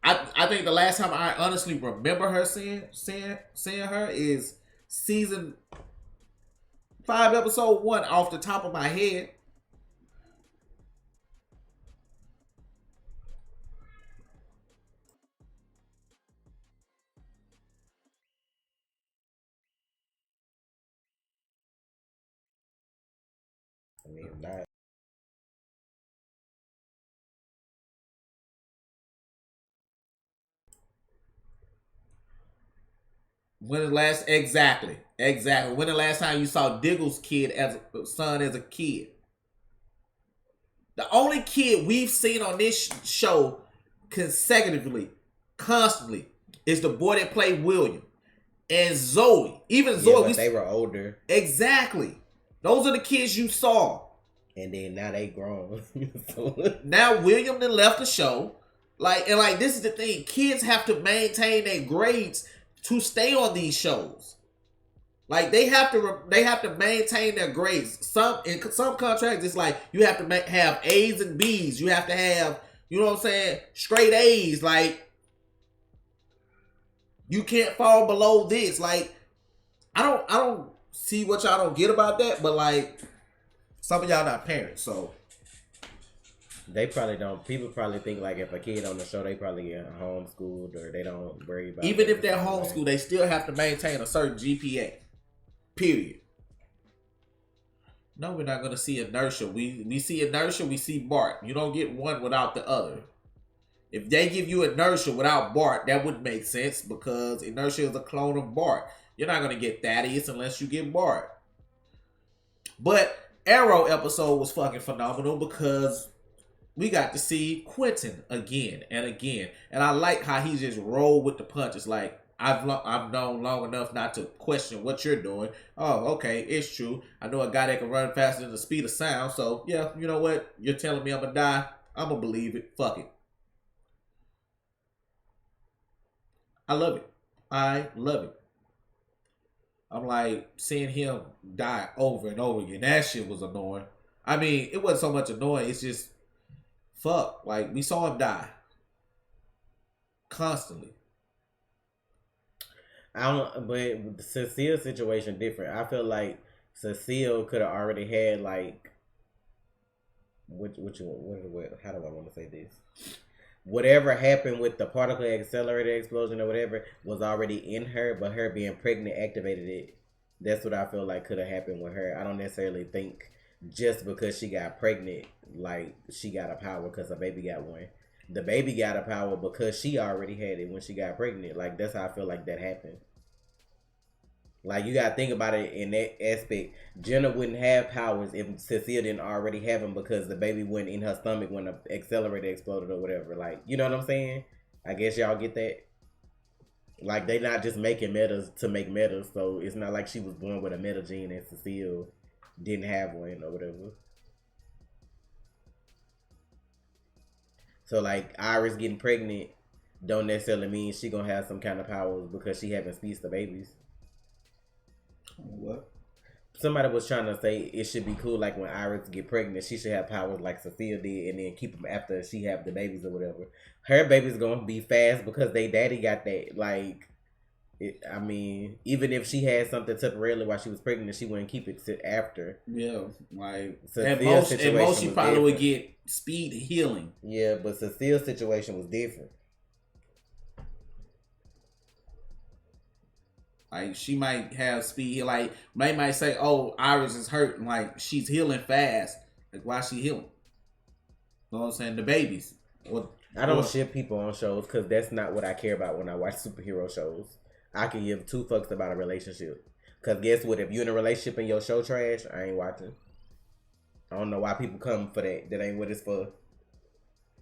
the last time I honestly remember her seeing her is season 5, episode 1 off the top of my head. I mean, if not. When the last exactly. When the last time you saw Diggle's kid as a son as a kid? The only kid we've seen on this show consecutively, constantly, is the boy that played William and Zoe. Even Zoe, but they were older. Exactly. Those are the kids you saw. And then now they grown. Now William then left the show. This is the thing. Kids have to maintain their grades to stay on these shows. Like they have to maintain their grades. In some contracts, it's like you have to have A's and B's. You have to have, you know what I'm saying, straight A's. Like you can't fall below this. Like I don't see what y'all don't get about that. But like some of y'all not parents, so they probably don't. People probably think like if a kid on the show, they probably get homeschooled or they don't worry about. Even if they're homeschooled, they still have to maintain a certain GPA. Period. No, we're not going to see inertia. We see inertia, we see Bart. You don't get one without the other. If they give you inertia without Bart, that wouldn't make sense because inertia is a clone of Bart. You're not going to get Thaddeus unless you get Bart. But Arrow episode was fucking phenomenal because we got to see Quentin again and again. And I like how he just rolled with the punches. Like, I've known long enough not to question what you're doing. Oh, okay, it's true. I know a guy that can run faster than the speed of sound. So, yeah, you know what? You're telling me I'm going to die. I'm going to believe it. Fuck it. I love it. I love it. I'm like, seeing him die over and over again. That shit was annoying. I mean, it wasn't so much annoying. It's just, fuck. Like, we saw him die. Constantly. But Cecile's situation different. I feel like Cecile could have already had like, what? How do I want to say this? Whatever happened with the particle accelerator explosion or whatever was already in her, but her being pregnant activated it. That's what I feel like could have happened with her. I don't necessarily think just because she got pregnant, like she got a power because her baby got one. The baby got a power because she already had it when she got pregnant. Like, that's how I feel like that happened. Like, you gotta think about it in that aspect. Jenna wouldn't have powers if Cecile didn't already have them because the baby went in her stomach when the accelerator exploded or whatever. Like, you know what I'm saying? I guess y'all get that. Like, they not just making metas to make metas, so it's not like she was born with a meta gene and Cecile didn't have one or whatever. So, like, Iris getting pregnant don't necessarily mean she gonna have some kind of powers because she having speech to babies. What? Somebody was trying to say it should be cool, like when Iris get pregnant, she should have powers like Sophia did, and then keep them after she have the babies or whatever. Her baby's gonna be fast because they daddy got that. Like, I mean, even if she had something temporarily while she was pregnant, she wouldn't keep it after. Yeah, like at most she probably would get speed healing. Yeah, but Cecile's situation was different. Like, she might have speed. Like, May might say, "Oh, Iris is hurt," and like she's healing fast. Like, why is she healing? You know what I'm saying? The babies. I don't ship people on shows because that's not what I care about when I watch superhero shows. I can give two fucks about a relationship. Because guess what? If you're in a relationship and your show trash, I ain't watching. I don't know why people come for that. That ain't what it's for.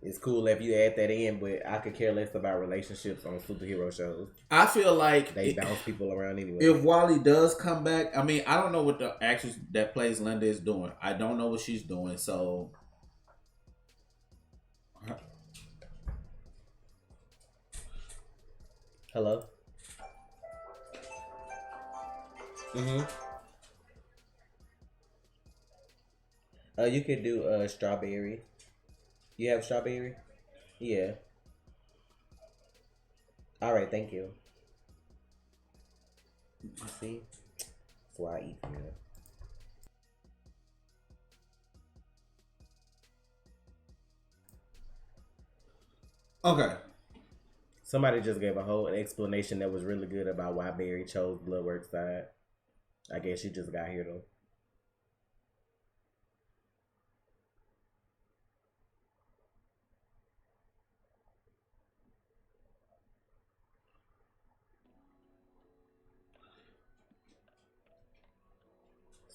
It's cool if you add that in, but I could care less about relationships on superhero shows. I feel like they bounce people around anyway. If Wally does come back, I mean, I don't know what the actress that plays Linda is doing. I don't know what she's doing, so... Hello? You could do strawberry. You have strawberry? Yeah. Alright, thank you. See? That's why I eat from here. Okay. Somebody just gave a whole explanation that was really good about why Barry chose Bloodworks side. I guess she just got here though.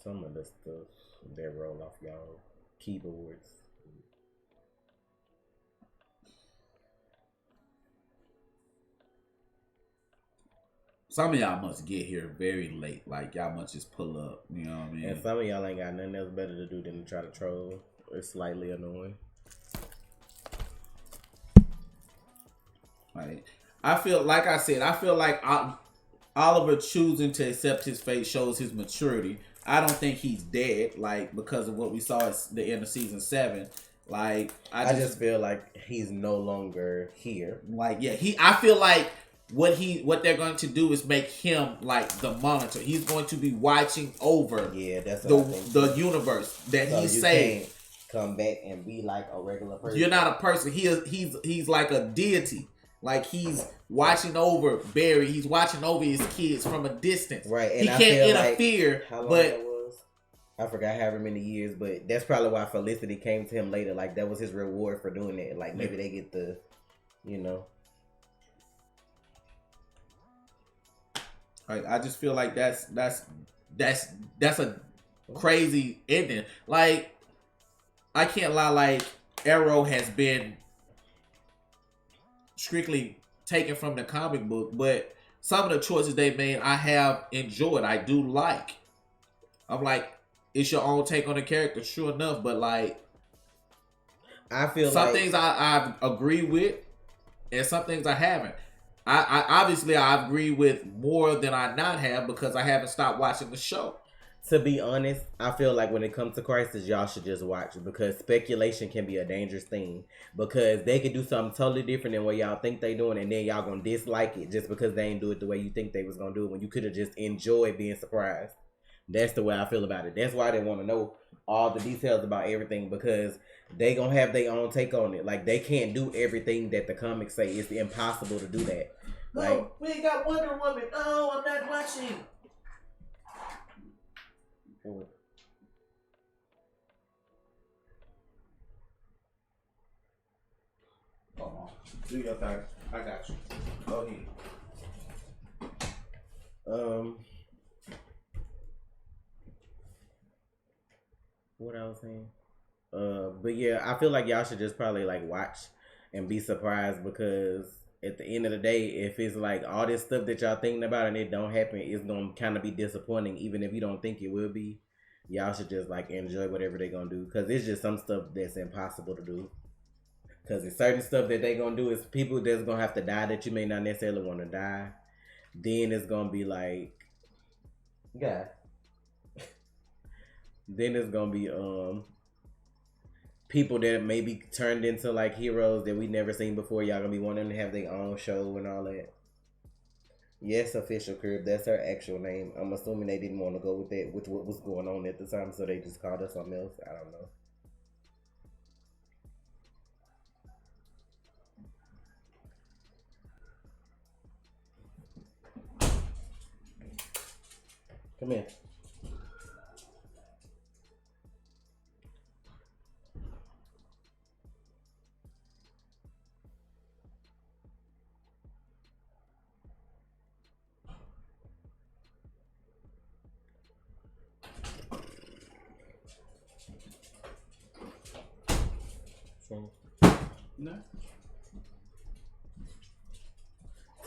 Some of the stuff that roll off y'all keyboards. Some of y'all must get here very late. Like y'all must just pull up. You know what I mean? And some of y'all ain't got nothing else better to do than to try to troll. It's slightly annoying. Like I feel like I said, I feel like Oliver choosing to accept his fate shows his maturity. I don't think he's dead, like because of what we saw at the end of season 7. Like I just feel like he's no longer here. Like I feel like what they're going to do is make him like the monitor. He's going to be watching over that's the universe that so he's saved. Come back and be like a regular person. You're not a person. He's like a deity. Like he's watching over Barry. He's watching over his kids from a distance. Right. And he can't interfere. Like, how long that was? I forgot however many years, but that's probably why Felicity came to him later. Like that was his reward for doing it. Like maybe they get the, I just feel like that's a crazy ending. Like I can't lie. Like Arrow has been strictly taken from the comic book, but some of the choices they made I have enjoyed. I do like. I'm like, it's your own take on the character, sure enough, but like I feel some things I agree with and some things I haven't. I obviously I agree with more than I not have because I haven't stopped watching the show. To be honest, I feel like when it comes to Crisis, y'all should just watch it because speculation can be a dangerous thing because they could do something totally different than what y'all think they doing and then y'all gonna dislike it just because they ain't do it the way you think they was gonna do it when you could have just enjoyed being surprised. That's the way I feel about it. That's why they want to know all the details about everything because they gonna have their own take on it. Like they can't do everything that the comics say. It's impossible to do that. No, we ain't got Wonder Woman. No, I'm not watching. Hold on. Do your thing. I got you. Go ahead. What I was saying? But yeah, I feel like y'all should just probably like watch and be surprised because at the end of the day, if it's like all this stuff that y'all thinking about and it don't happen, it's gonna kind of be disappointing, even if you don't think it will be. Y'all should just like enjoy whatever they gonna do because it's just some stuff that's impossible to do. Because it's certain stuff that they gonna do is people that's gonna have to die that you may not necessarily want to die. Then it's gonna be like, then it's gonna be people that may be turned into like heroes that we never seen before. Y'all gonna be wanting to have their own show and all that. Yes, Official Curb. That's her actual name. I'm assuming they didn't want to go with that, with what was going on at the time, so they just called her something else. I don't know. Come here. No.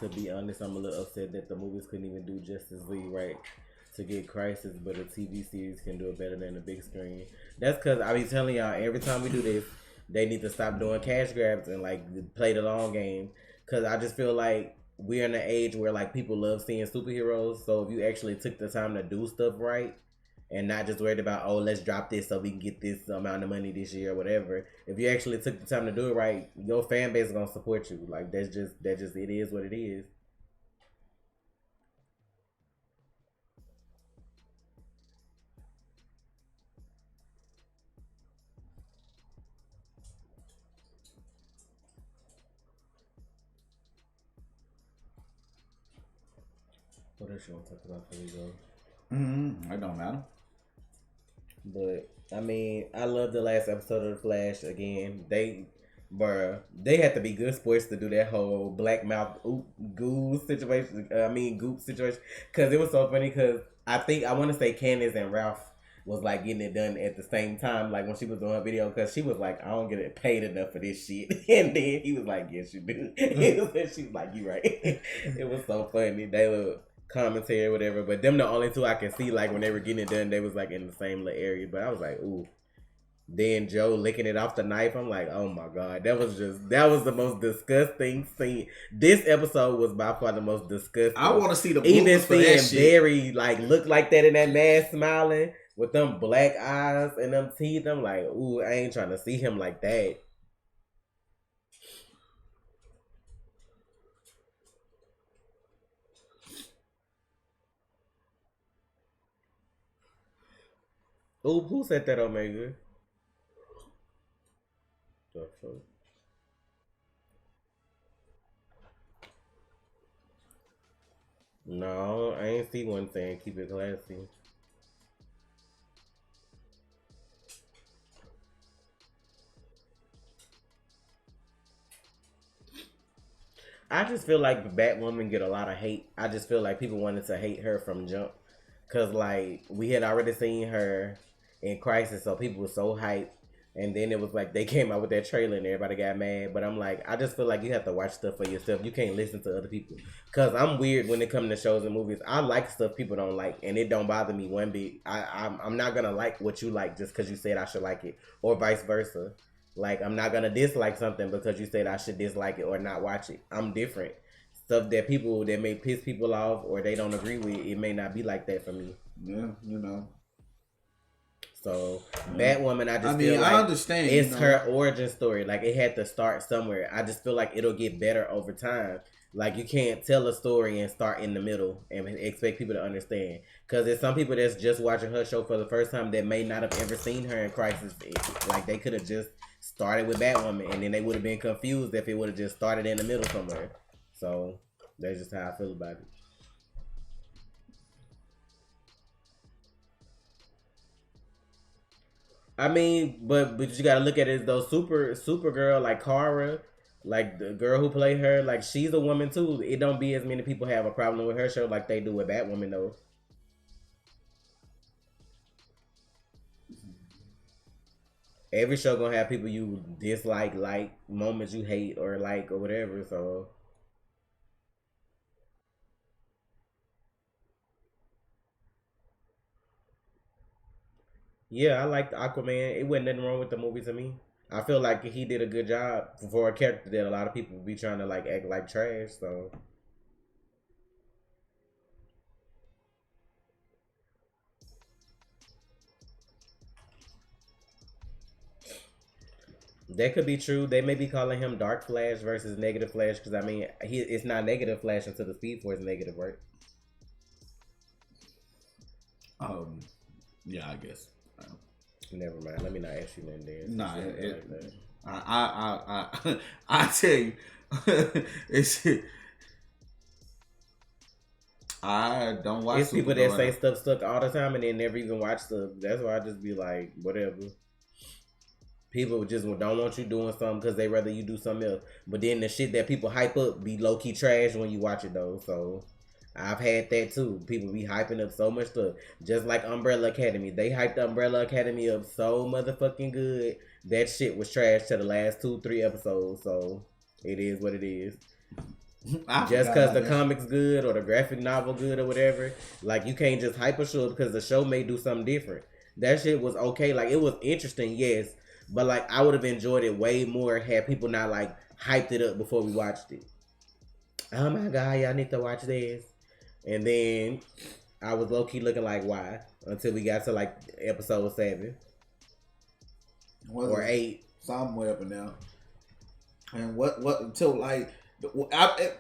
To be honest, I'm a little upset that the movies couldn't even do Justice League right to get Crisis, but a TV series can do it better than the big screen. That's because I be telling y'all every time we do this, they need to stop doing cash grabs and like play the long game. Because I just feel like we're in an age where like people love seeing superheroes. So if you actually took the time to do stuff right, and not just worried about, oh, let's drop this so we can get this amount of money this year or whatever. If you actually took the time to do it right, your fan base is gonna support you. Like that's just it is what it is. What else you want to talk about before we go? It don't matter. But I mean, I love the last episode of The Flash. Again, they had to be good sports to do that whole black mouth goose situation. Goop situation, because it was so funny. Because I want to say Candace and Ralph was like getting it done at the same time, like when she was doing her video, because she was like, I don't get paid enough for this shit. And then he was like, yes, you do. And she was like, you right. It was so funny. They were commentary or whatever, but them the only two I can see, like when they were getting it done, they was like in the same little area. But I was like, ooh. Then Joe licking it off the knife. I'm like, oh my God. That was the most disgusting scene. This episode was by far the most disgusting. I want to see the even for that seeing Barry like look like that in that mask smiling with them black eyes and them teeth. I'm like, ooh, I ain't trying to see him like that. Ooh, who said that, Omega? No, I ain't see one saying keep it classy. I just feel like Batwoman get a lot of hate. I just feel like people wanted to hate her from jump. Cause like we had already seen her in Crisis, so people were so hyped. And then it was like they came out with that trailer and everybody got mad. But I'm like, I just feel like you have to watch stuff for yourself. You can't listen to other people. Cause I'm weird when it comes to shows and movies. I like stuff people don't like, and it don't bother me one bit. I'm not gonna like what you like just cause you said I should like it, or vice versa. Like I'm not gonna dislike something because you said I should dislike it or not watch it. I'm different. Stuff that people that may piss people off or they don't agree with, it may not be like that for me. Yeah, you know. So Batwoman, I feel like I understand. It's her origin story. Like it had to start somewhere. I just feel like it'll get better over time. Like you can't tell a story and start in the middle and expect people to understand. Because there's some people that's just watching her show for the first time that may not have ever seen her in Crisis. Like they could have just started with Batwoman and then they would have been confused if it would have just started in the middle somewhere. So that's just how I feel about it. I mean, but you gotta look at it as though Supergirl, like Kara, like the girl who played her, like she's a woman too. It don't be as many people have a problem with her show like they do with Batwoman though. Every show gonna have people you dislike, like moments you hate or like or whatever. So yeah, I liked Aquaman. It wasn't nothing wrong with the movie to me. I feel like he did a good job for a character that a lot of people be trying to like act like trash. So that could be true. They may be calling him Dark Flash versus Negative Flash because I mean, it's not Negative Flash until the Speed Force negative, right? Yeah, I guess. Never mind. Let me not ask you nothing there. Nah, like I tell you, it's. I don't watch. It's people that say stuff stuck all the time and they never even watch stuff. That's why I just be like, whatever. People just don't want you doing something because they rather you do something else. But then the shit that people hype up be low key trash when you watch it though. So I've had that too. People be hyping up so much stuff. Just like Umbrella Academy. They hyped Umbrella Academy up so motherfucking good. That shit was trash to the last 2-3 episodes. So it is what it is. Just because the comic's good or the graphic novel good or whatever. Like you can't just hype a show because the show may do something different. That shit was okay. Like it was interesting, yes. But like I would have enjoyed it way more had people not like hyped it up before we watched it. Oh my God, y'all need to watch this. And then I was low key looking like why until we got to like episode 7 or 8 somewhere up and down. And what until like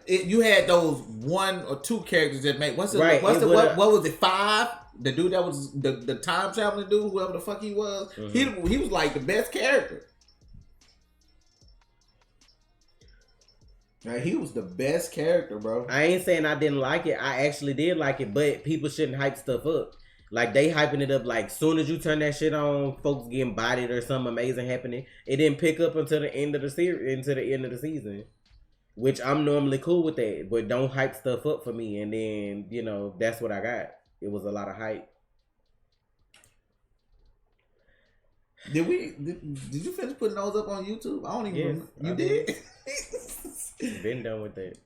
you had those 1 or 2 characters that made what was it 5? The dude that was the time traveling dude, whoever the fuck he was, he was like the best character. Like, he was the best character, bro. I ain't saying I didn't like it. I actually did like it, but people shouldn't hype stuff up. Like they hyping it up like soon as you turn that shit on, folks getting bodied or something amazing happening. It didn't pick up until the end of the season. Which I'm normally cool with that, but don't hype stuff up for me. And then, that's what I got. It was a lot of hype. Did you finish putting those up on YouTube? I don't even remember. You did? Been done with that.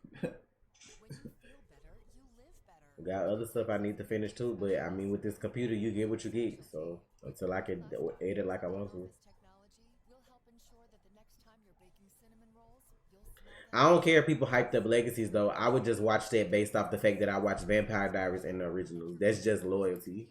Got other stuff I need to finish too, but I mean, with this computer, you get what you get. So until I can edit like I want to, I don't care if people hyped up Legacies though. I would just watch that based off the fact that I watched Vampire Diaries and the originals. That's just loyalty.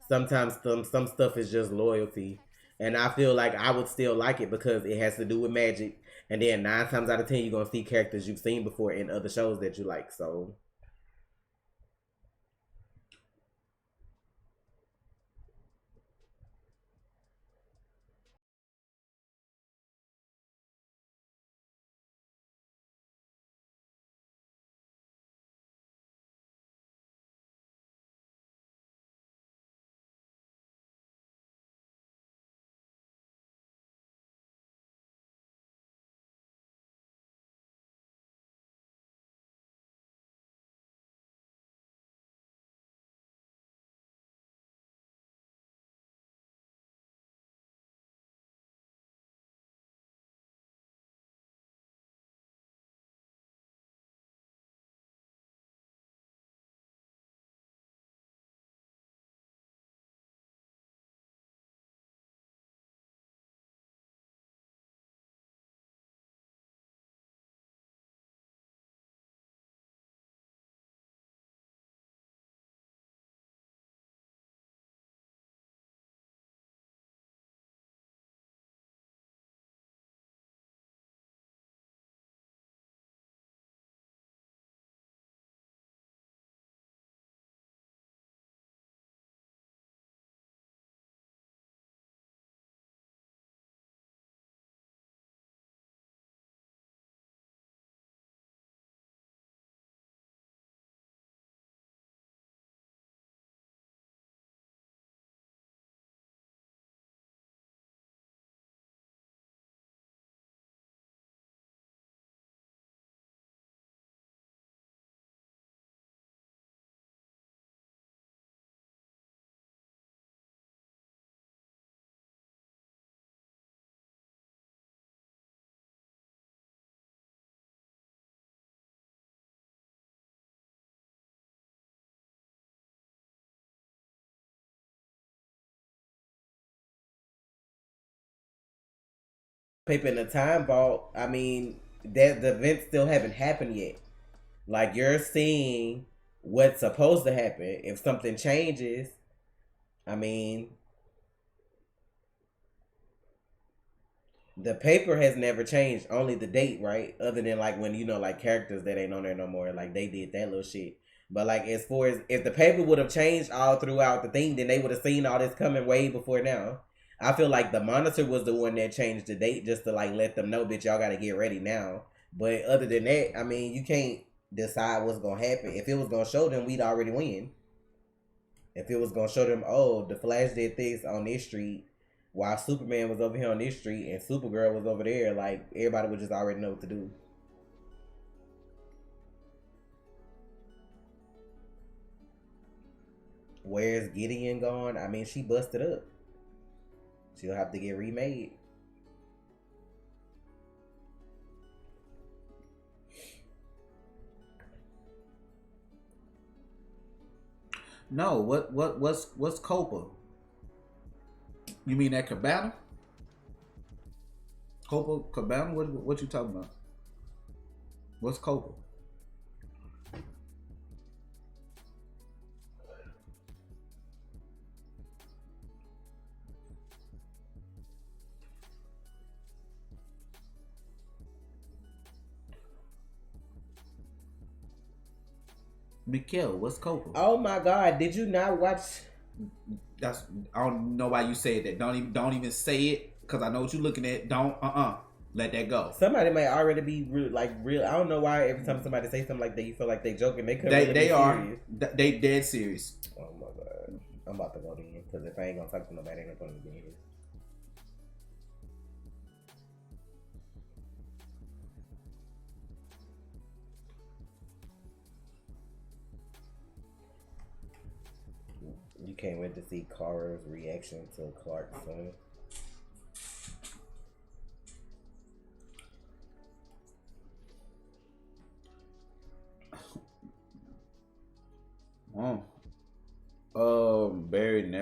Sometimes some stuff is just loyalty, and I feel like I would still like it because it has to do with magic. And then 9 times out of 10, you're gonna see characters you've seen before in other shows that you like. So. Paper in the time vault, I mean, that the events still haven't happened yet. Like you're seeing what's supposed to happen. If something changes, I mean, the paper has never changed. Only the date, right? Other than like when like characters that ain't on there no more, like they did that little shit. But like as far as if the paper would have changed all throughout the thing, then they would have seen all this coming way before now. I feel like the monitor was the one that changed the date just to like let them know, bitch, y'all got to get ready now. But other than that, I mean, you can't decide what's gonna happen. If it was gonna show them, we'd already win. If it was gonna show them, oh, the Flash did this on this street, while Superman was over here on this street and Supergirl was over there, like everybody would just already know what to do. Where's Gideon gone? I mean, she busted up. She'll have to get remade. No, what's Copa? You mean that Cabana? Copa Cabana? What you talking about? What's Copa? Mikhail, what's Copa? Oh my God! Did you not watch? That's I don't know why you said that. Don't even say it because I know what you're looking at. Don't let that go. Somebody might already be real. I don't know why every time somebody say something like that, you feel like they joking. They could. They are. They dead serious. Oh my God! I'm about to go in because if I ain't gonna talk to nobody, I ain't gonna be here. You can't wait to see Kara's reaction to Clark soon.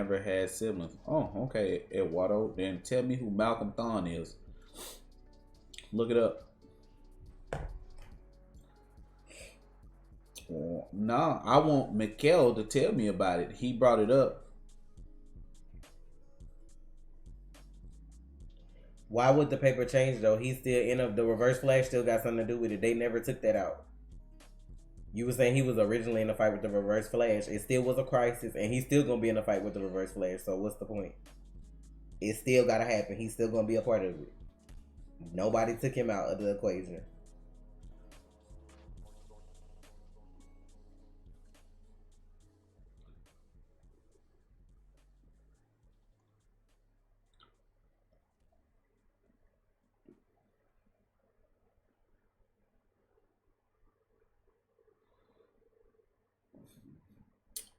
never had siblings. Oh, okay, Eduardo. Then tell me who Malcolm Thorne is. Look it up. Well, no, I want Mikhail to tell me about it. He brought it up. Why would the paper change though? He's still in the reverse flash still got something to do with it. They never took that out. You were saying he was originally in a fight with the reverse flash. It still was a crisis, and he's still gonna be in a fight with the reverse flash. So what's the point? It still gotta happen. He's still gonna be a part of it. Nobody took him out of the equation.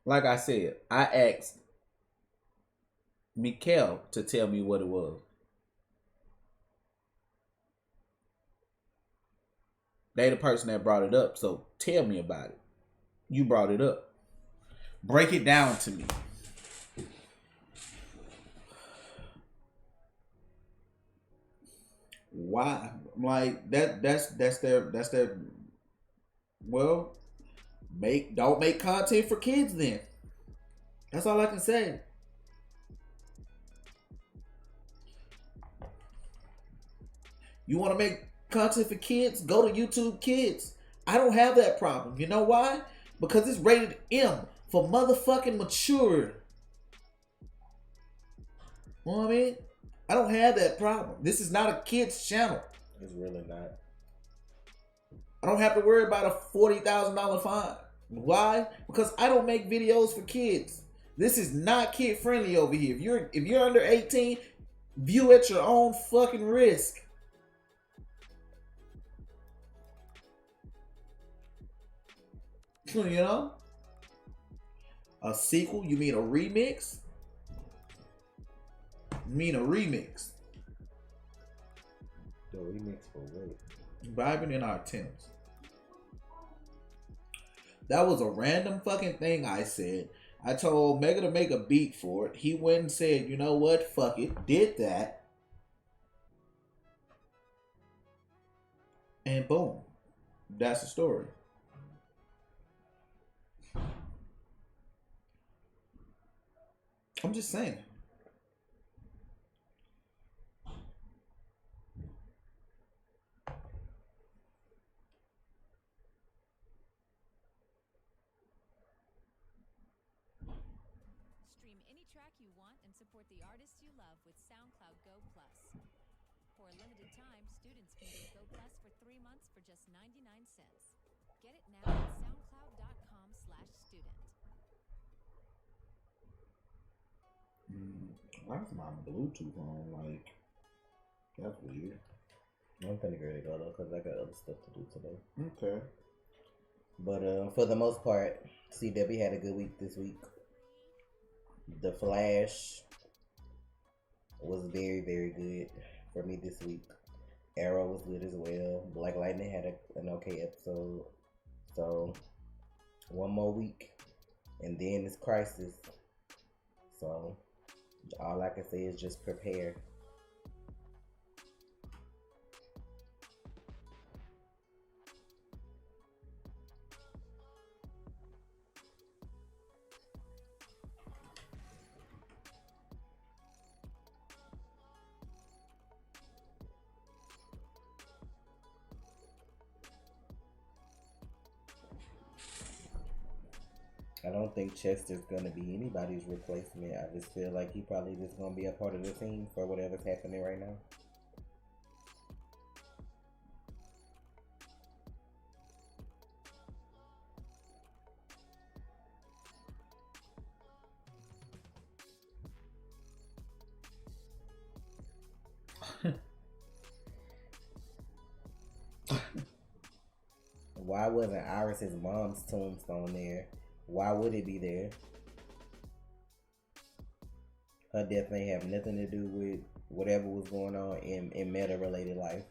Like I said, I asked Mikhail to tell me what it was. They the person that brought it up, so tell me about it. You brought it up. Break it down to me. Why? Like that's their well, don't make content for kids then. That's all I can say. You want to make content for kids? Go to YouTube Kids. I don't have that problem. You know why? Because it's rated M for motherfucking mature. You know what I mean? I don't have that problem. This is not a kids channel. It's really not. I don't have to worry about a $40,000 fine. Why? Because I don't make videos for kids. This is not kid friendly over here. If you're under 18, view at your own fucking risk. You know? A sequel? You mean a remix? You mean a remix? The remix for what? Vibing in our Timbs. That was a random fucking thing I said. I told Mega to make a beat for it. He went and said, you know what? Fuck it. Did that. And boom. That's the story. I'm just saying. Stream any track you want and support the artists you love with SoundCloud Go Plus. For a limited time, students can get Go Plus for 3 months for just 99 cents. Get it now at soundcloud.com/student. Why's my Bluetooth on? Like, that's weird. I'm finna get ready to go though, cause I got other stuff to do today. Okay. But for the most part, CW had a good week this week. The Flash was very, very good for me this week. Arrow was good as well. Black Lightning had an okay episode. So, one more week, and then it's Crisis. So, all I can say is just prepare. I don't think Chester's gonna be anybody's replacement. I just feel like he probably just gonna be a part of the team for whatever's happening right now. Why wasn't Iris's mom's tombstone there? Why would it be there? Her death ain't have nothing to do with whatever was going on in meta-related life.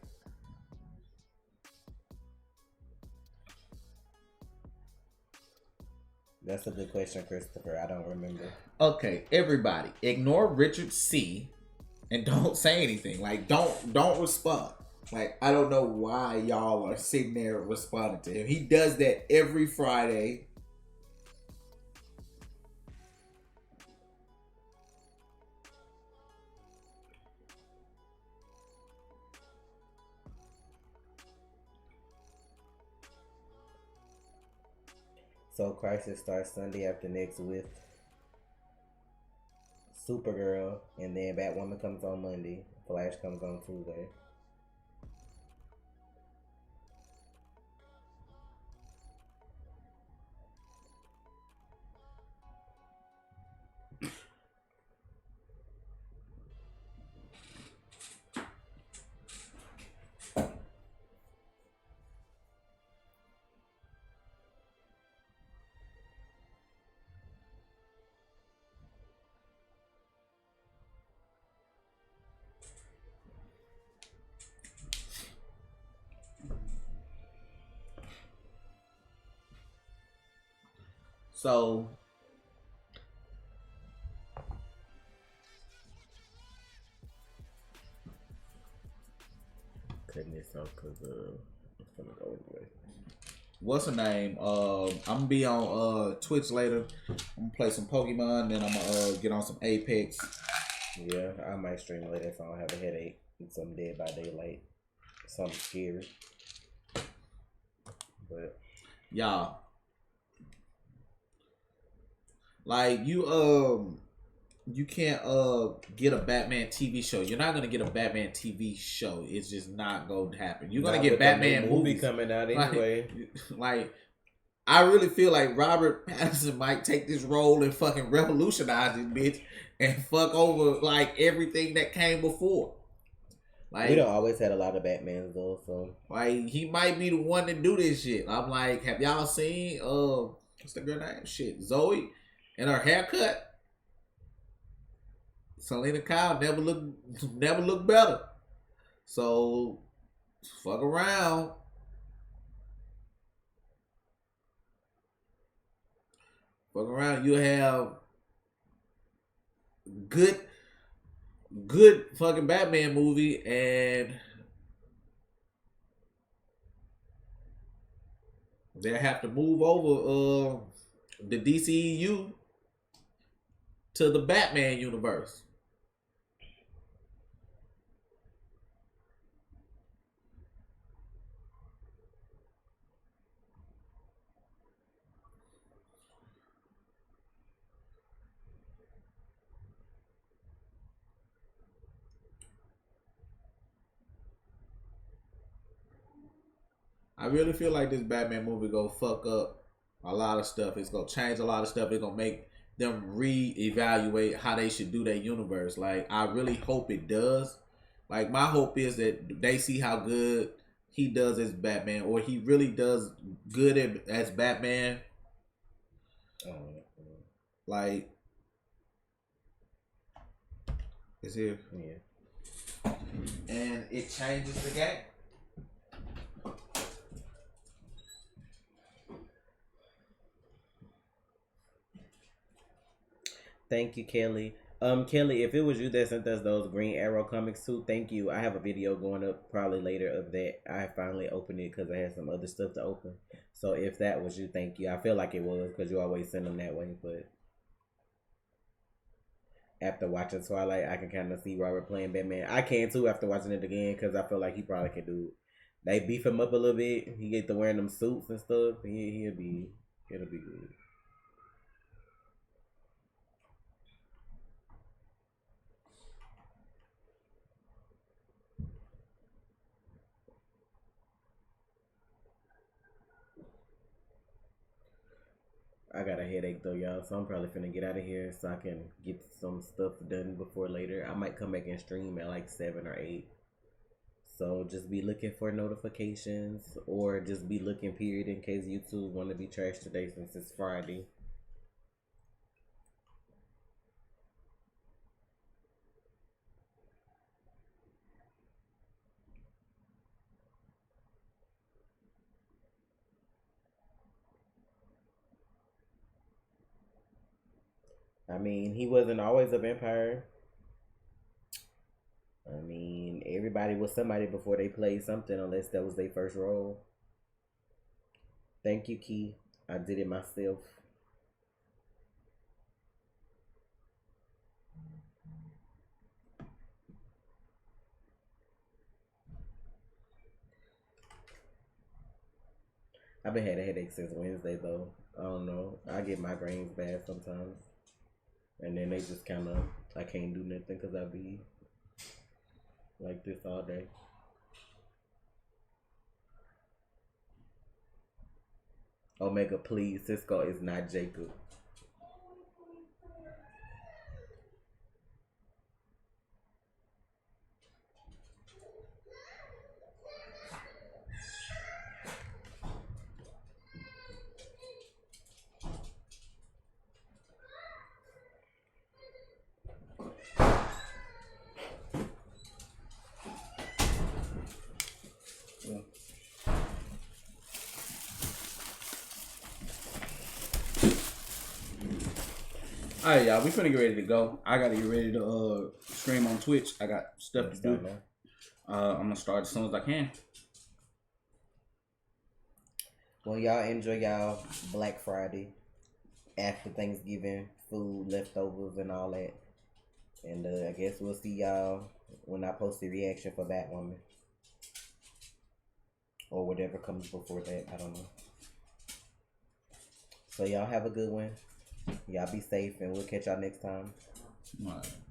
That's a good question, Christopher. I don't remember. Okay, everybody, ignore Richard C. and don't say anything. Like, don't respond. Like, I don't know why y'all are sitting there responding to him. He does that every Friday. So Crisis starts Sunday after next with Supergirl, and then Batwoman comes on Monday. Flash comes on Tuesday. So Cutting this off because it's gonna go anyway. what's her name? I'm gonna be on Twitch later. I'm gonna play some Pokemon, then I'm gonna get on some Apex. Yeah, I might stream later if I don't have a headache. Some Dead by Daylight. Something scary. But Y'all, like you can't get a Batman TV show. You're not gonna get a Batman TV show. It's just not going to happen. You're gonna get Batman movie movies coming out anyway. Like I really feel like Robert Pattinson might take this role and fucking revolutionize this bitch and fuck over like everything that came before. Like we don't always had a lot of Batmans though, so like he might be the one to do this shit. I'm like, have y'all seen what's the girl name? Shit, Zoe and her haircut. Selena Kyle never looked better. So fuck around. Fuck around. You have good fucking Batman movie and they have to move over the DCEU to the Batman universe. I really feel like this Batman movie gonna fuck up a lot of stuff. It's gonna change a lot of stuff. It's gonna make them reevaluate how they should do their universe. Like I really hope it does. Like my hope is that they see how good he does as Batman, or he really does good as Batman. Like it's here, yeah. And it changes the game. Thank you, Kelly. Kelly, if it was you that sent us those Green Arrow comics too, thank you. I have a video going up probably later of that. I finally opened it because I had some other stuff to open. So if that was you, thank you. I feel like it was because you always send them that way. But after watching Twilight, I can kind of see Robert playing Batman. I can too after watching it again because I feel like he probably can do it. They beef him up a little bit. He get to wearing them suits and stuff. It'll be good. I got a headache though, y'all, so I'm probably finna get out of here so I can get some stuff done before later. I might come back and stream at like 7 or 8. So just be looking for notifications or just be looking period in case YouTube want to be trashed today since it's Friday. I mean, he wasn't always a vampire. I mean, everybody was somebody before they played something, unless that was their first role. Thank you, Key. I did it myself. I've been had a headache since Wednesday though. I don't know. I get migraines bad sometimes, and then they just kind of I can't do nothing because I be like this all day. Omega, please. Cisco is not Jacob. Alright, y'all, we finna get ready to go. I gotta get ready to stream on Twitch. I got stuff to do. I'm gonna start as soon as I can. Well, y'all enjoy y'all Black Friday after Thanksgiving, food, leftovers, and all that. And I guess we'll see y'all when I post the reaction for Batwoman. Or whatever comes before that. I don't know. So y'all have a good one. Y'all be safe, and we'll catch y'all next time. All right.